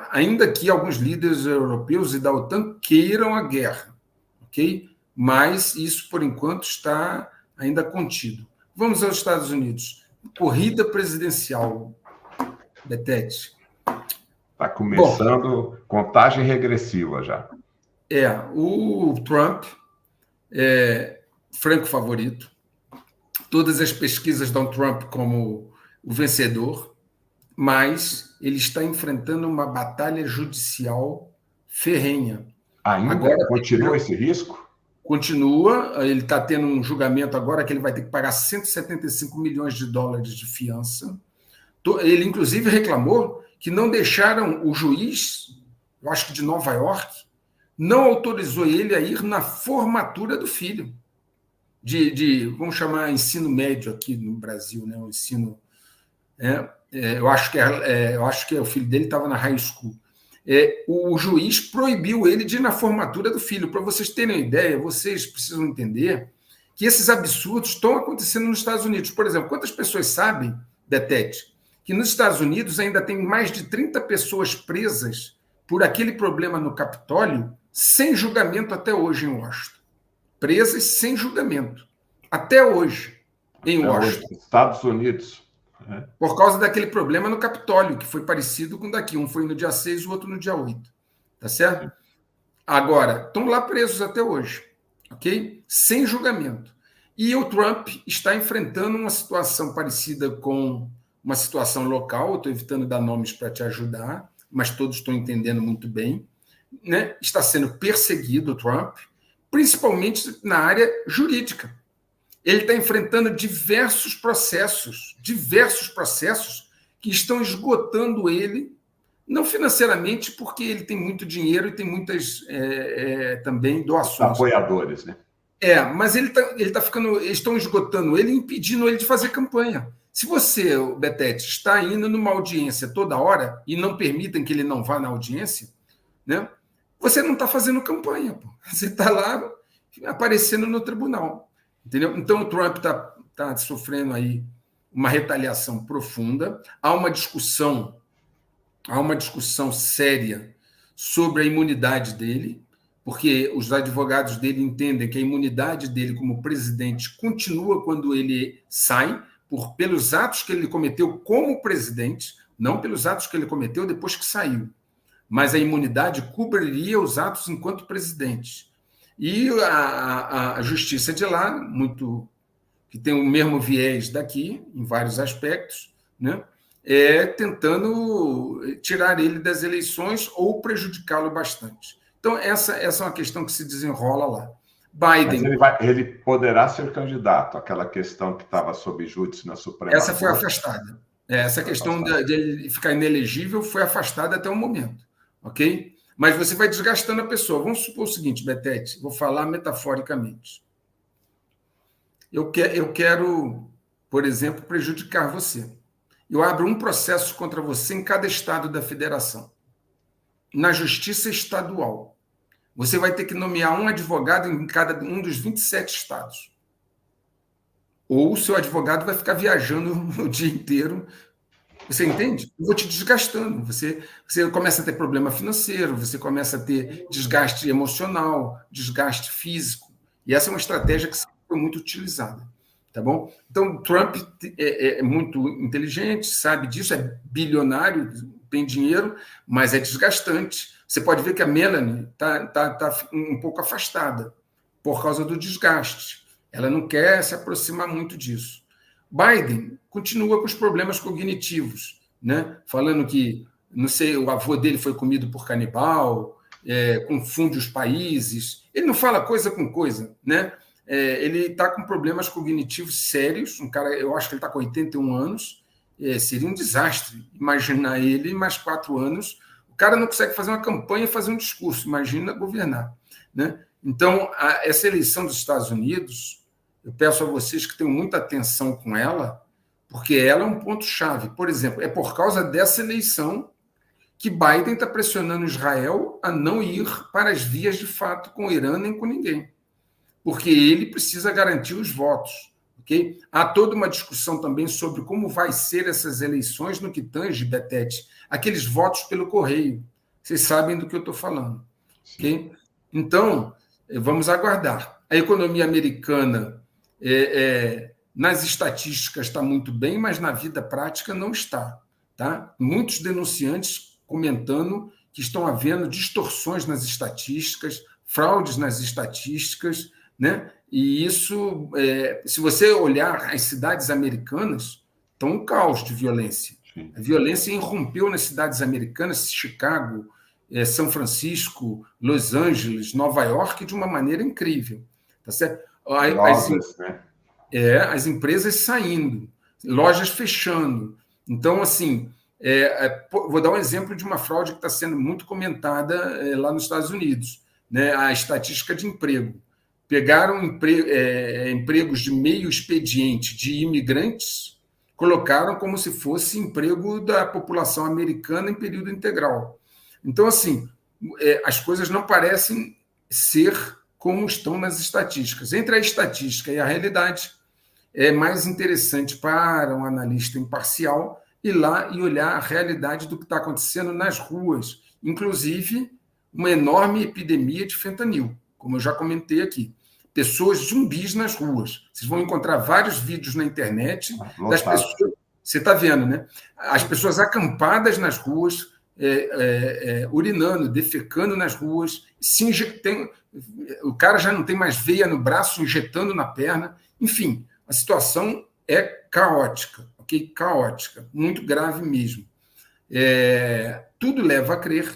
ainda que alguns líderes europeus e da OTAN queiram a guerra, ok? Mas isso, por enquanto, está ainda contido. Vamos aos Estados Unidos. Corrida presidencial. Betete? Está começando contagem regressiva já. O Trump é franco favorito. Todas as pesquisas dão Trump como o vencedor, mas ele está enfrentando uma batalha judicial ferrenha. Ainda agora, continua esse risco? Continua. Ele está tendo um julgamento agora que ele vai ter que pagar 175 milhões de dólares de fiança. Ele, inclusive, reclamou que não deixaram o juiz, eu acho que de Nova York, não autorizou ele a ir na formatura do filho. Vamos chamar ensino médio aqui no Brasil, né? O ensino... eu acho que o filho dele estava na high school. O juiz proibiu ele de ir na formatura do filho. Para vocês terem uma ideia, vocês precisam entender que esses absurdos estão acontecendo nos Estados Unidos. Por exemplo, quantas pessoas sabem, Betete, que nos Estados Unidos ainda tem mais de 30 pessoas presas por aquele problema no Capitólio sem julgamento até hoje em Washington? Presas sem julgamento. Até hoje, em Washington. Estados Unidos. Por causa daquele problema no Capitólio, que foi parecido com daqui. Um foi no dia 6, o outro no dia 8. Tá certo? Agora, estão lá presos até hoje. Ok? Sem julgamento. E o Trump está enfrentando uma situação parecida com uma situação local. Eu estou evitando dar nomes para te ajudar, mas todos estão entendendo muito bem. Né? Está sendo perseguido o Trump, principalmente na área jurídica. Ele está enfrentando diversos processos que estão esgotando ele, não financeiramente, porque ele tem muito dinheiro e tem muitas também doações. Apoiadores, né? Mas eles estão esgotando ele e impedindo ele de fazer campanha. Se você, Betete, está indo numa audiência toda hora e não permitem que ele não vá na audiência, né? Você não está fazendo campanha, pô. Você está lá aparecendo no tribunal. Entendeu? Então, o Trump está sofrendo aí uma retaliação profunda. Há uma discussão séria sobre a imunidade dele, porque os advogados dele entendem que a imunidade dele como presidente continua quando ele sai, pelos atos que ele cometeu como presidente, não pelos atos que ele cometeu depois que saiu. Mas a imunidade cobriria os atos enquanto presidente. E a justiça de lá, que tem o mesmo viés daqui, em vários aspectos, né, tentando tirar ele das eleições ou prejudicá-lo bastante. Então, essa é uma questão que se desenrola lá. Biden... Mas ele poderá ser candidato, aquela questão que estava sob júdice na Suprema Corte. Essa foi afastada. Essa questão de ele ficar inelegível foi afastada até o momento. Ok? Mas você vai desgastando a pessoa. Vamos supor o seguinte, Betete, vou falar metaforicamente. Eu quero, por exemplo, prejudicar você. Eu abro um processo contra você em cada estado da federação. Na justiça estadual. Você vai ter que nomear um advogado em cada um dos 27 estados. Ou o seu advogado vai ficar viajando o dia inteiro. Você entende? Eu vou te desgastando. Você começa a ter problema financeiro, você começa a ter desgaste emocional, desgaste físico. E essa é uma estratégia que foi muito utilizada. Tá bom? Então, Trump é muito inteligente, sabe disso, é bilionário, tem dinheiro, mas é desgastante. Você pode ver que a Melanie está um pouco afastada por causa do desgaste. Ela não quer se aproximar muito disso. Biden continua com os problemas cognitivos, né? Falando que, não sei, o avô dele foi comido por canibal, confunde os países. Ele não fala coisa com coisa, né? Ele está com problemas cognitivos sérios. Um cara, eu acho que ele está com 81 anos. Seria um desastre imaginar ele mais 4 anos. O cara não consegue fazer uma campanha e fazer um discurso. Imagina governar, né? Então, essa eleição dos Estados Unidos, eu peço a vocês que tenham muita atenção com ela, porque ela é um ponto-chave. Por exemplo, é por causa dessa eleição que Biden está pressionando Israel a não ir para as vias de fato com o Irã nem com ninguém, porque ele precisa garantir os votos. Okay? Há toda uma discussão também sobre como vai ser essas eleições no que tange, Betete, aqueles votos pelo correio. Vocês sabem do que eu estou falando. Okay? Então, vamos aguardar. A economia americana, nas estatísticas, está muito bem, mas na vida prática não está. tá? Muitos denunciantes comentando que estão havendo distorções nas estatísticas, fraudes nas estatísticas, né? E isso, se você olhar as cidades americanas, estão um caos de violência. Sim. A violência irrompeu nas cidades americanas, Chicago, São Francisco, Los Angeles, Nova York, de uma maneira incrível. Tá certo? As empresas saindo, lojas fechando. Então, assim, vou dar um exemplo de uma fraude que está sendo muito comentada lá nos Estados Unidos, né? A estatística de emprego. Pegaram empregos de meio expediente de imigrantes, colocaram como se fosse emprego da população americana em período integral. Então, assim, as coisas não parecem ser como estão nas estatísticas. Entre a estatística e a realidade, é mais interessante para um analista imparcial ir lá e olhar a realidade do que está acontecendo nas ruas, inclusive uma enorme epidemia de fentanil, como eu já comentei aqui. Pessoas zumbis nas ruas. Vocês vão encontrar vários vídeos na internet das pessoas. Você está vendo, né? As pessoas acampadas nas ruas, urinando, defecando nas ruas, o cara já não tem mais veia no braço, injetando na perna. Enfim, a situação é caótica, ok? Caótica, muito grave mesmo. Tudo leva a crer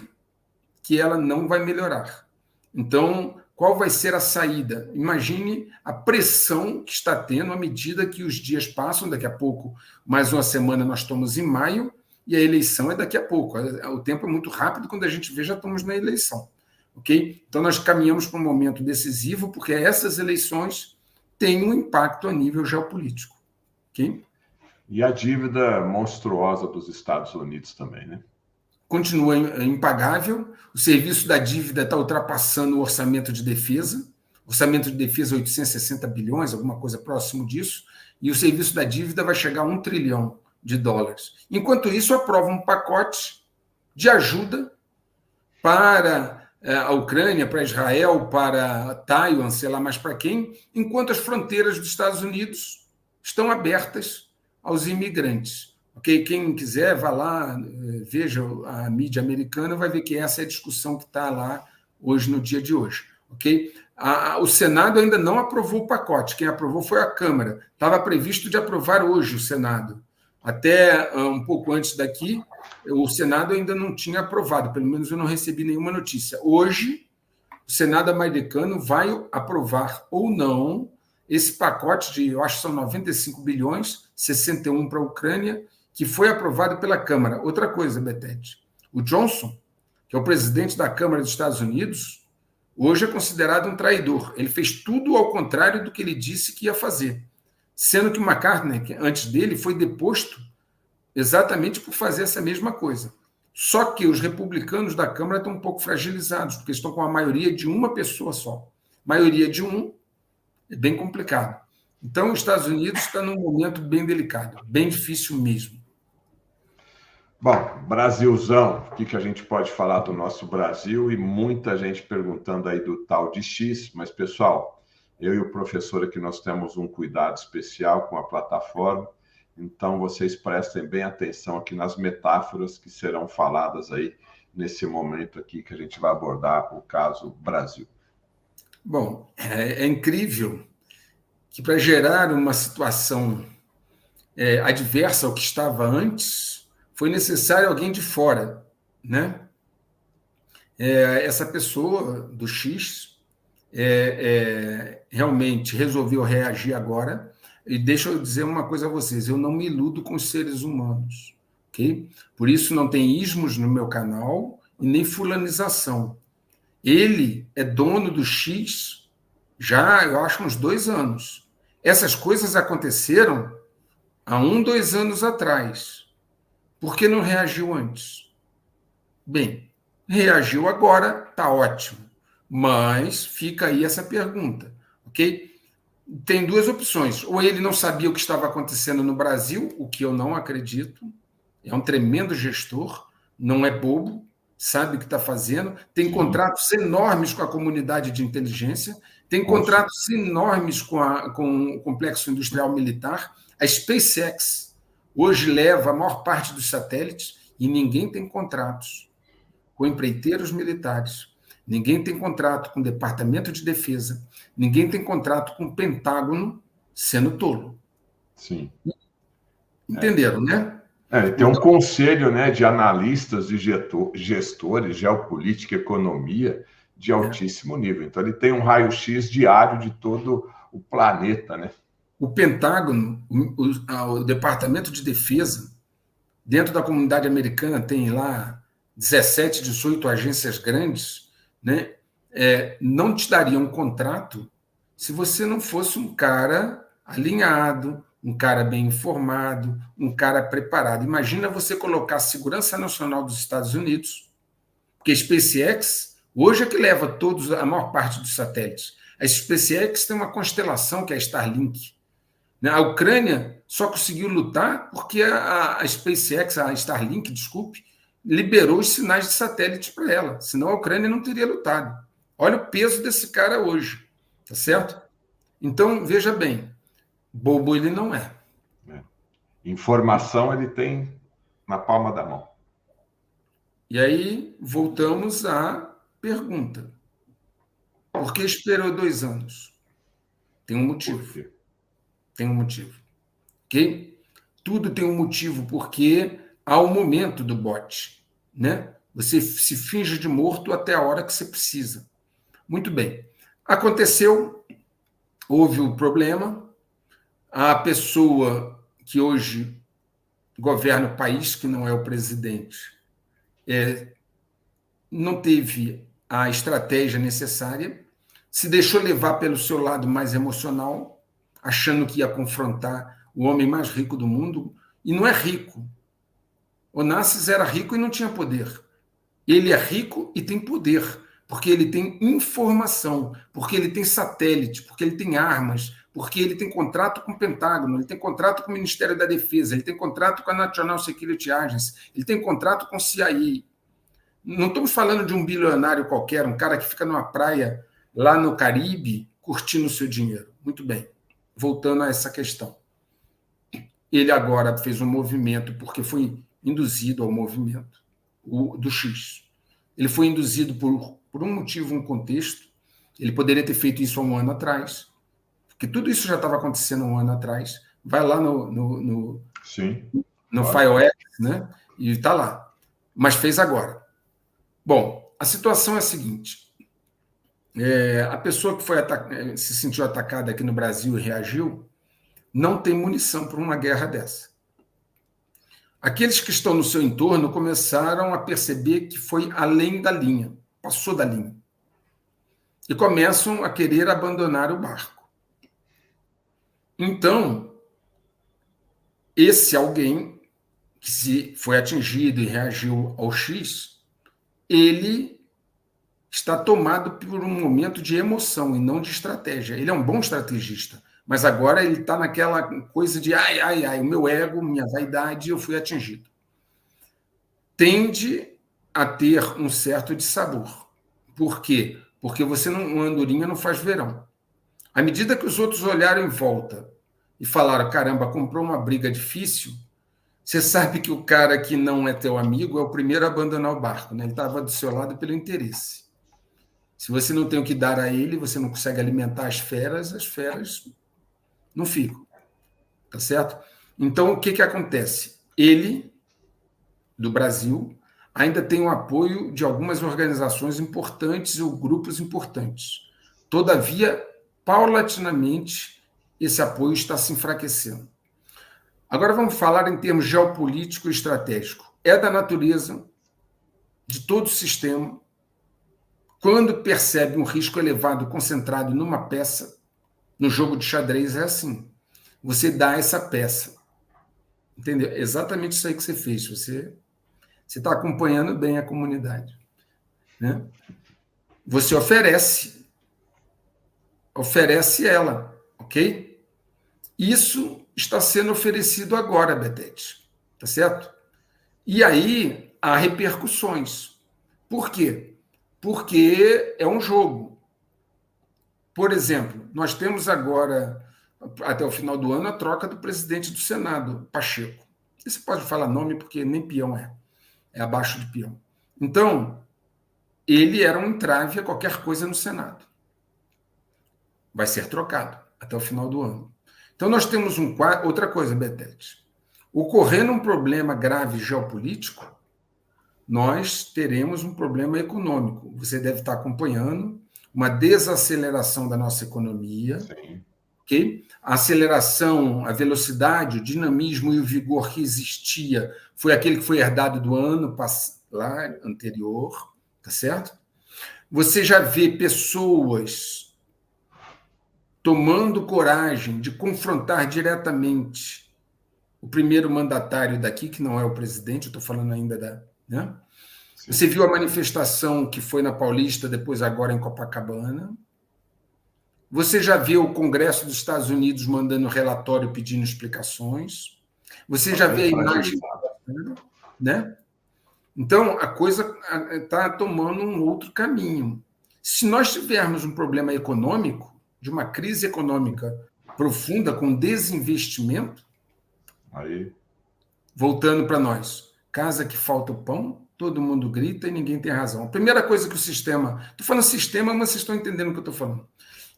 que ela não vai melhorar. Então, qual vai ser a saída? Imagine a pressão que está tendo à medida que os dias passam. Daqui a pouco, mais uma semana, nós estamos em maio, e a eleição é daqui a pouco. O tempo é muito rápido, quando a gente vê, já estamos na eleição. Okay? Então, nós caminhamos para um momento decisivo, porque essas eleições têm um impacto a nível geopolítico. Okay? E a dívida monstruosa dos Estados Unidos também, né? Continua impagável, o serviço da dívida está ultrapassando o orçamento de defesa, orçamento de defesa 860 bilhões, alguma coisa próximo disso, e o serviço da dívida vai chegar a $1 trilhão. Enquanto isso, aprova um pacote de ajuda para a Ucrânia, para Israel, para Taiwan, sei lá mais para quem, enquanto as fronteiras dos Estados Unidos estão abertas aos imigrantes. Okay? Quem quiser, vá lá, veja a mídia americana, vai ver que essa é a discussão que está lá hoje, no dia de hoje. Okay? O Senado ainda não aprovou o pacote, quem aprovou foi a Câmara. Estava previsto de aprovar hoje o Senado. Até um pouco antes daqui, o Senado ainda não tinha aprovado, pelo menos eu não recebi nenhuma notícia. Hoje, o Senado americano vai aprovar ou não esse pacote de, eu acho que são 95 bilhões, 61 para a Ucrânia, que foi aprovado pela Câmara. Outra coisa, Betete, o Johnson, que é o presidente da Câmara dos Estados Unidos, hoje é considerado um traidor. Ele fez tudo ao contrário do que ele disse que ia fazer, sendo que o McCartney, que antes dele, foi deposto exatamente por fazer essa mesma coisa. Só que os republicanos da Câmara estão um pouco fragilizados, porque estão com a maioria de uma pessoa só. Maioria de um é bem complicado. Então, os Estados Unidos está num momento bem delicado, bem difícil mesmo. Bom, Brasilzão, o que a gente pode falar do nosso Brasil? E muita gente perguntando aí do tal de X, mas, pessoal, eu e o professor aqui, nós temos um cuidado especial com a plataforma, então vocês prestem bem atenção aqui nas metáforas que serão faladas aí nesse momento aqui que a gente vai abordar o caso Brasil. Bom, é incrível que para gerar uma situação adversa ao que estava antes, foi necessário alguém de fora, né? Essa pessoa do X realmente resolveu reagir agora. E deixa eu dizer uma coisa a vocês, eu não me iludo com os seres humanos, ok? Por isso não tem ismos no meu canal e nem fulanização. Ele é dono do X já, eu acho, uns 2 anos. Essas coisas aconteceram há 1, 2 anos atrás. Por que não reagiu antes? Bem, reagiu agora, está ótimo. Mas fica aí essa pergunta, ok? Tem 2 opções. Ou ele não sabia o que estava acontecendo no Brasil, o que eu não acredito. É um tremendo gestor, não é bobo, sabe o que está fazendo. Tem contratos enormes com a comunidade de inteligência, tem contratos enormes com o complexo industrial militar. A SpaceX, hoje leva a maior parte dos satélites e ninguém tem contratos com empreiteiros militares, ninguém tem contrato com o Departamento de Defesa, ninguém tem contrato com o Pentágono, sendo tolo. Sim. Entenderam, né? Tem um conselho, né, de analistas e gestores, geopolítica e economia de altíssimo nível. Então, ele tem um raio-x diário de todo o planeta, né? O Pentágono, o Departamento de Defesa, dentro da comunidade americana, tem lá 17, 18 agências grandes, né? Não te daria um contrato se você não fosse um cara alinhado, um cara bem informado, um cara preparado. Imagina você colocar a segurança nacional dos Estados Unidos, porque a SpaceX, hoje é que leva a maior parte dos satélites. A SpaceX tem uma constelação que é a Starlink. A Ucrânia só conseguiu lutar porque a SpaceX, a Starlink, desculpe, liberou os sinais de satélite para ela, senão a Ucrânia não teria lutado. Olha o peso desse cara hoje, tá certo? Então, veja bem, bobo ele não é. Informação ele tem na palma da mão. E aí, voltamos à pergunta. Por que esperou 2 anos? Tem um motivo. Por quê? Tem um motivo. Ok? Tudo tem um motivo, porque há o momento do bote, né? Você se finge de morto até a hora que você precisa. Muito bem. Aconteceu, houve o problema, a pessoa que hoje governa o país, que não é o presidente, não teve a estratégia necessária, se deixou levar pelo seu lado mais emocional, achando que ia confrontar o homem mais rico do mundo, e não é rico. Onassis era rico e não tinha poder. Ele é rico e tem poder, porque ele tem informação, porque ele tem satélite, porque ele tem armas, porque ele tem contrato com o Pentágono, ele tem contrato com o Ministério da Defesa, ele tem contrato com a National Security Agency, ele tem contrato com o CIA. Não estamos falando de um bilionário qualquer, um cara que fica numa praia lá no Caribe curtindo o seu dinheiro. Muito bem, voltando a essa questão. Ele agora fez um movimento, porque foi induzido ao movimento do X. Ele foi induzido por um motivo, um contexto. Ele poderia ter feito isso há um ano atrás, porque tudo isso já estava acontecendo há um ano atrás. Vai lá no FireX, né? E está lá. Mas fez agora. Bom, a situação é a seguinte. A pessoa que se sentiu atacada aqui no Brasil e reagiu, não tem munição para uma guerra dessa. Aqueles que estão no seu entorno começaram a perceber que foi além da linha, passou da linha. E começam a querer abandonar o barco. Então, esse alguém que foi atingido e reagiu ao X, ele está tomado por um momento de emoção e não de estratégia. Ele é um bom estrategista, mas agora ele está naquela coisa de o meu ego, minha vaidade, eu fui atingido. Tende a ter um certo dissabor. Por quê? Porque uma andorinha não faz verão. À medida que os outros olharam em volta e falaram, caramba, comprou uma briga difícil, você sabe que o cara que não é teu amigo é o primeiro a abandonar o barco, né? Ele estava do seu lado pelo interesse. Se você não tem o que dar a ele, você não consegue alimentar as feras não ficam. Tá certo? Então, o que acontece? Ele, do Brasil, ainda tem o apoio de algumas organizações importantes ou grupos importantes. Todavia, paulatinamente, esse apoio está se enfraquecendo. Agora vamos falar em termos geopolítico e estratégico. É da natureza de todo o sistema, quando percebe um risco elevado concentrado numa peça, no jogo de xadrez é assim. Você dá essa peça. Entendeu? É exatamente isso aí que você fez. Você está acompanhando bem a comunidade. Né? Você oferece ela, ok? Isso está sendo oferecido agora, Betete. Tá certo? E aí há repercussões. Por quê? Porque é um jogo. Por exemplo, nós temos agora, até o final do ano, a troca do presidente do Senado, Pacheco. Você pode falar nome porque nem peão é abaixo de peão. Então, ele era um entrave a qualquer coisa no Senado. Vai ser trocado até o final do ano. Então, nós temos outra coisa, Betete. Ocorrendo um problema grave geopolítico, nós teremos um problema econômico. Você deve estar acompanhando uma desaceleração da nossa economia. Sim. Okay? A aceleração, a velocidade, o dinamismo e o vigor que existia foi aquele que foi herdado do ano lá, anterior, tá certo? Você já vê pessoas tomando coragem de confrontar diretamente o primeiro mandatário daqui, que não é o presidente, eu estou falando ainda da... Né? Você viu a manifestação que foi na Paulista, depois agora em Copacabana. Você já viu o Congresso dos Estados Unidos mandando relatório pedindo explicações. Você já vê a imagem... Né? Então, a coisa está tomando um outro caminho. Se nós tivermos um problema econômico, de uma crise econômica profunda, com desinvestimento, aí, voltando para nós, casa que falta o pão, todo mundo grita e ninguém tem razão. A primeira coisa que o sistema... Estou falando sistema, mas vocês estão entendendo o que eu estou falando.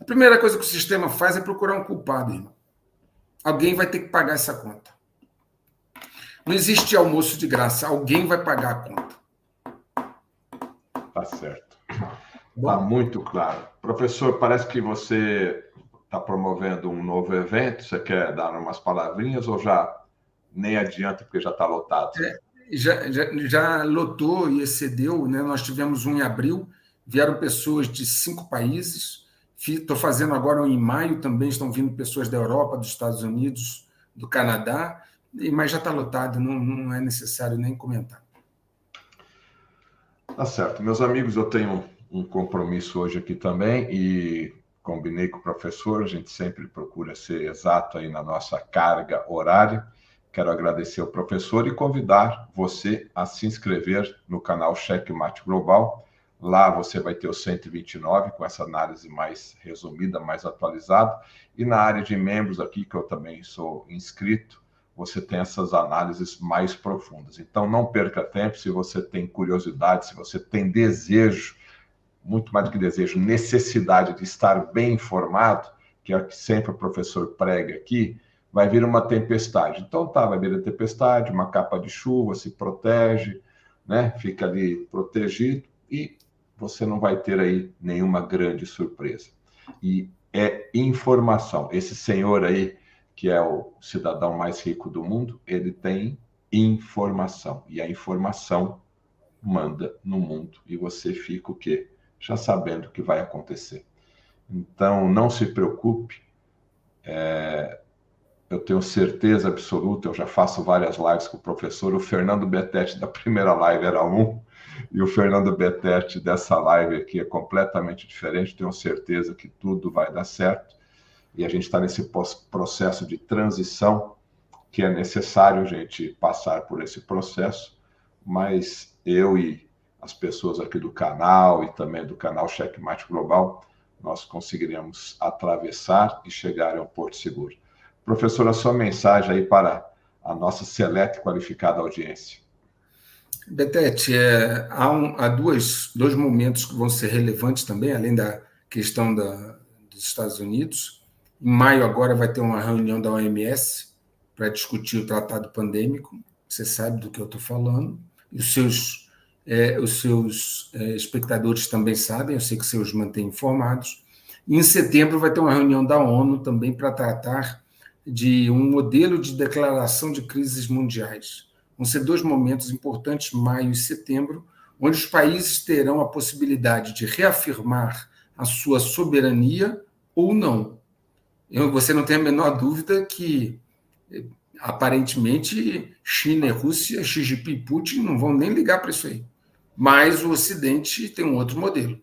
A primeira coisa que o sistema faz é procurar um culpado, irmão. Alguém vai ter que pagar essa conta. Não existe almoço de graça. Alguém vai pagar a conta. Tá certo. Está muito claro. Professor, parece que você está promovendo um novo evento. Você quer dar umas palavrinhas ou já nem adianta porque já está lotado? Já lotou e excedeu, né? Nós tivemos um em abril, vieram pessoas de 5 países. Estou fazendo agora um em maio, também estão vindo pessoas da Europa, dos Estados Unidos, do Canadá, mas já está lotado, não é necessário nem comentar. Tá certo. Meus amigos, eu tenho um compromisso hoje aqui também e combinei com o professor, a gente sempre procura ser exato aí na nossa carga horária. Quero agradecer ao professor e convidar você a se inscrever no canal Checkmate Global. Lá você vai ter o 129, com essa análise mais resumida, mais atualizada. E na área de membros aqui, que eu também sou inscrito, você tem essas análises mais profundas. Então, não perca tempo. Se você tem curiosidade, se você tem desejo, muito mais do que desejo, necessidade de estar bem informado, que é o que sempre o professor prega aqui, vai vir uma tempestade. Então, vai vir a tempestade, uma capa de chuva, se protege, né? Fica ali protegido e você não vai ter aí nenhuma grande surpresa. E é informação. Esse senhor aí, que é o cidadão mais rico do mundo, ele tem informação. E a informação manda no mundo. E você fica o quê? Já sabendo o que vai acontecer. Então, não se preocupe. Eu tenho certeza absoluta, eu já faço várias lives com o professor. O Fernando Betete da primeira live era um, e o Fernando Betete dessa live aqui é completamente diferente. Tenho certeza que tudo vai dar certo. E a gente está nesse processo de transição, que é necessário a gente passar por esse processo, mas eu e as pessoas aqui do canal e também do canal Checkmate Global, nós conseguiremos atravessar e chegar a um porto seguro. Professor, a sua mensagem aí para a nossa seleta e qualificada audiência. Betete, há dois momentos que vão ser relevantes também, além da questão dos Estados Unidos. Em maio agora vai ter uma reunião da OMS para discutir o tratado pandêmico. Você sabe do que eu estou falando. E os seus espectadores também sabem, eu sei que você os mantém informados. E em setembro vai ter uma reunião da ONU também para tratar de um modelo de declaração de crises mundiais. Vão ser 2 momentos importantes, maio e setembro, onde os países terão a possibilidade de reafirmar a sua soberania ou não. Você não tem a menor dúvida que, aparentemente, China e Rússia, Xi Jinping e Putin não vão nem ligar para isso aí. Mas o Ocidente tem um outro modelo,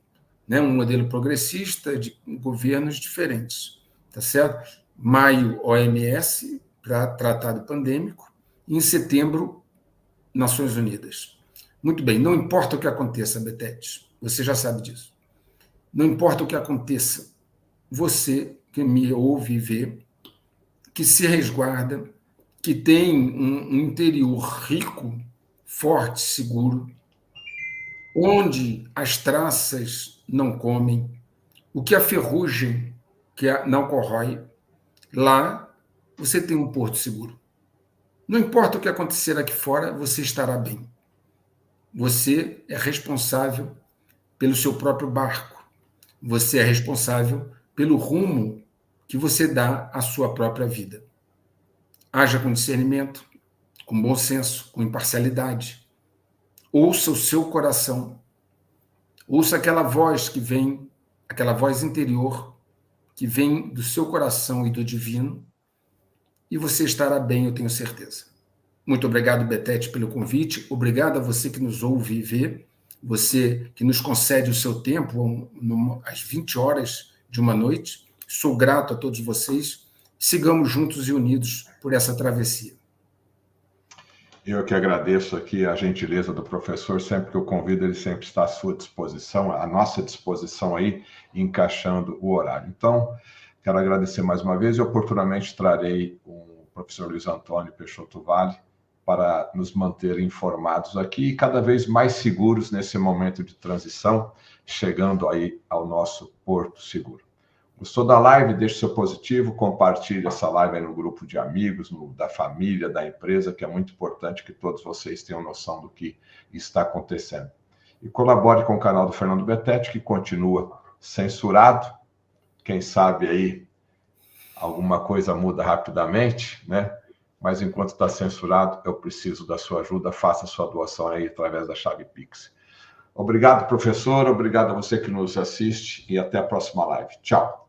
né? Um modelo progressista de governos diferentes. Tá certo? Maio, OMS, para tratado pandêmico, e em setembro, Nações Unidas. Muito bem, não importa o que aconteça, Betete, você já sabe disso. Não importa o que aconteça, você que me ouve e vê, que se resguarda, que tem um interior rico, forte, seguro, onde as traças não comem, o que a ferrugem não corrói, lá você tem um porto seguro. Não importa o que acontecer aqui fora, você estará bem. Você é responsável pelo seu próprio barco. Você é responsável pelo rumo que você dá à sua própria vida. Haja com discernimento, com bom senso, com imparcialidade. Ouça o seu coração. Ouça aquela voz que vem, aquela voz interior, que vem do seu coração e do divino, e você estará bem, eu tenho certeza. Muito obrigado, Betete, pelo convite. Obrigado a você que nos ouve e vê, você que nos concede o seu tempo às 20 horas de uma noite. Sou grato a todos vocês. Sigamos juntos e unidos por essa travessia. Eu que agradeço aqui a gentileza do professor. Sempre que eu convido, ele sempre está à sua disposição, à nossa disposição aí, encaixando o horário. Então, quero agradecer mais uma vez e oportunamente trarei o professor Luiz Antônio Peixoto Vale para nos manter informados aqui e cada vez mais seguros nesse momento de transição, chegando aí ao nosso porto seguro. Gostou da live? Deixe seu positivo, compartilhe essa live aí no grupo de amigos, da família, da empresa, que é muito importante que todos vocês tenham noção do que está acontecendo. E colabore com o canal do Fernando Betete, que continua censurado. Quem sabe aí alguma coisa muda rapidamente, né? Mas enquanto está censurado, eu preciso da sua ajuda. Faça sua doação aí através da chave Pix. Obrigado, professor. Obrigado a você que nos assiste e até a próxima live. Tchau.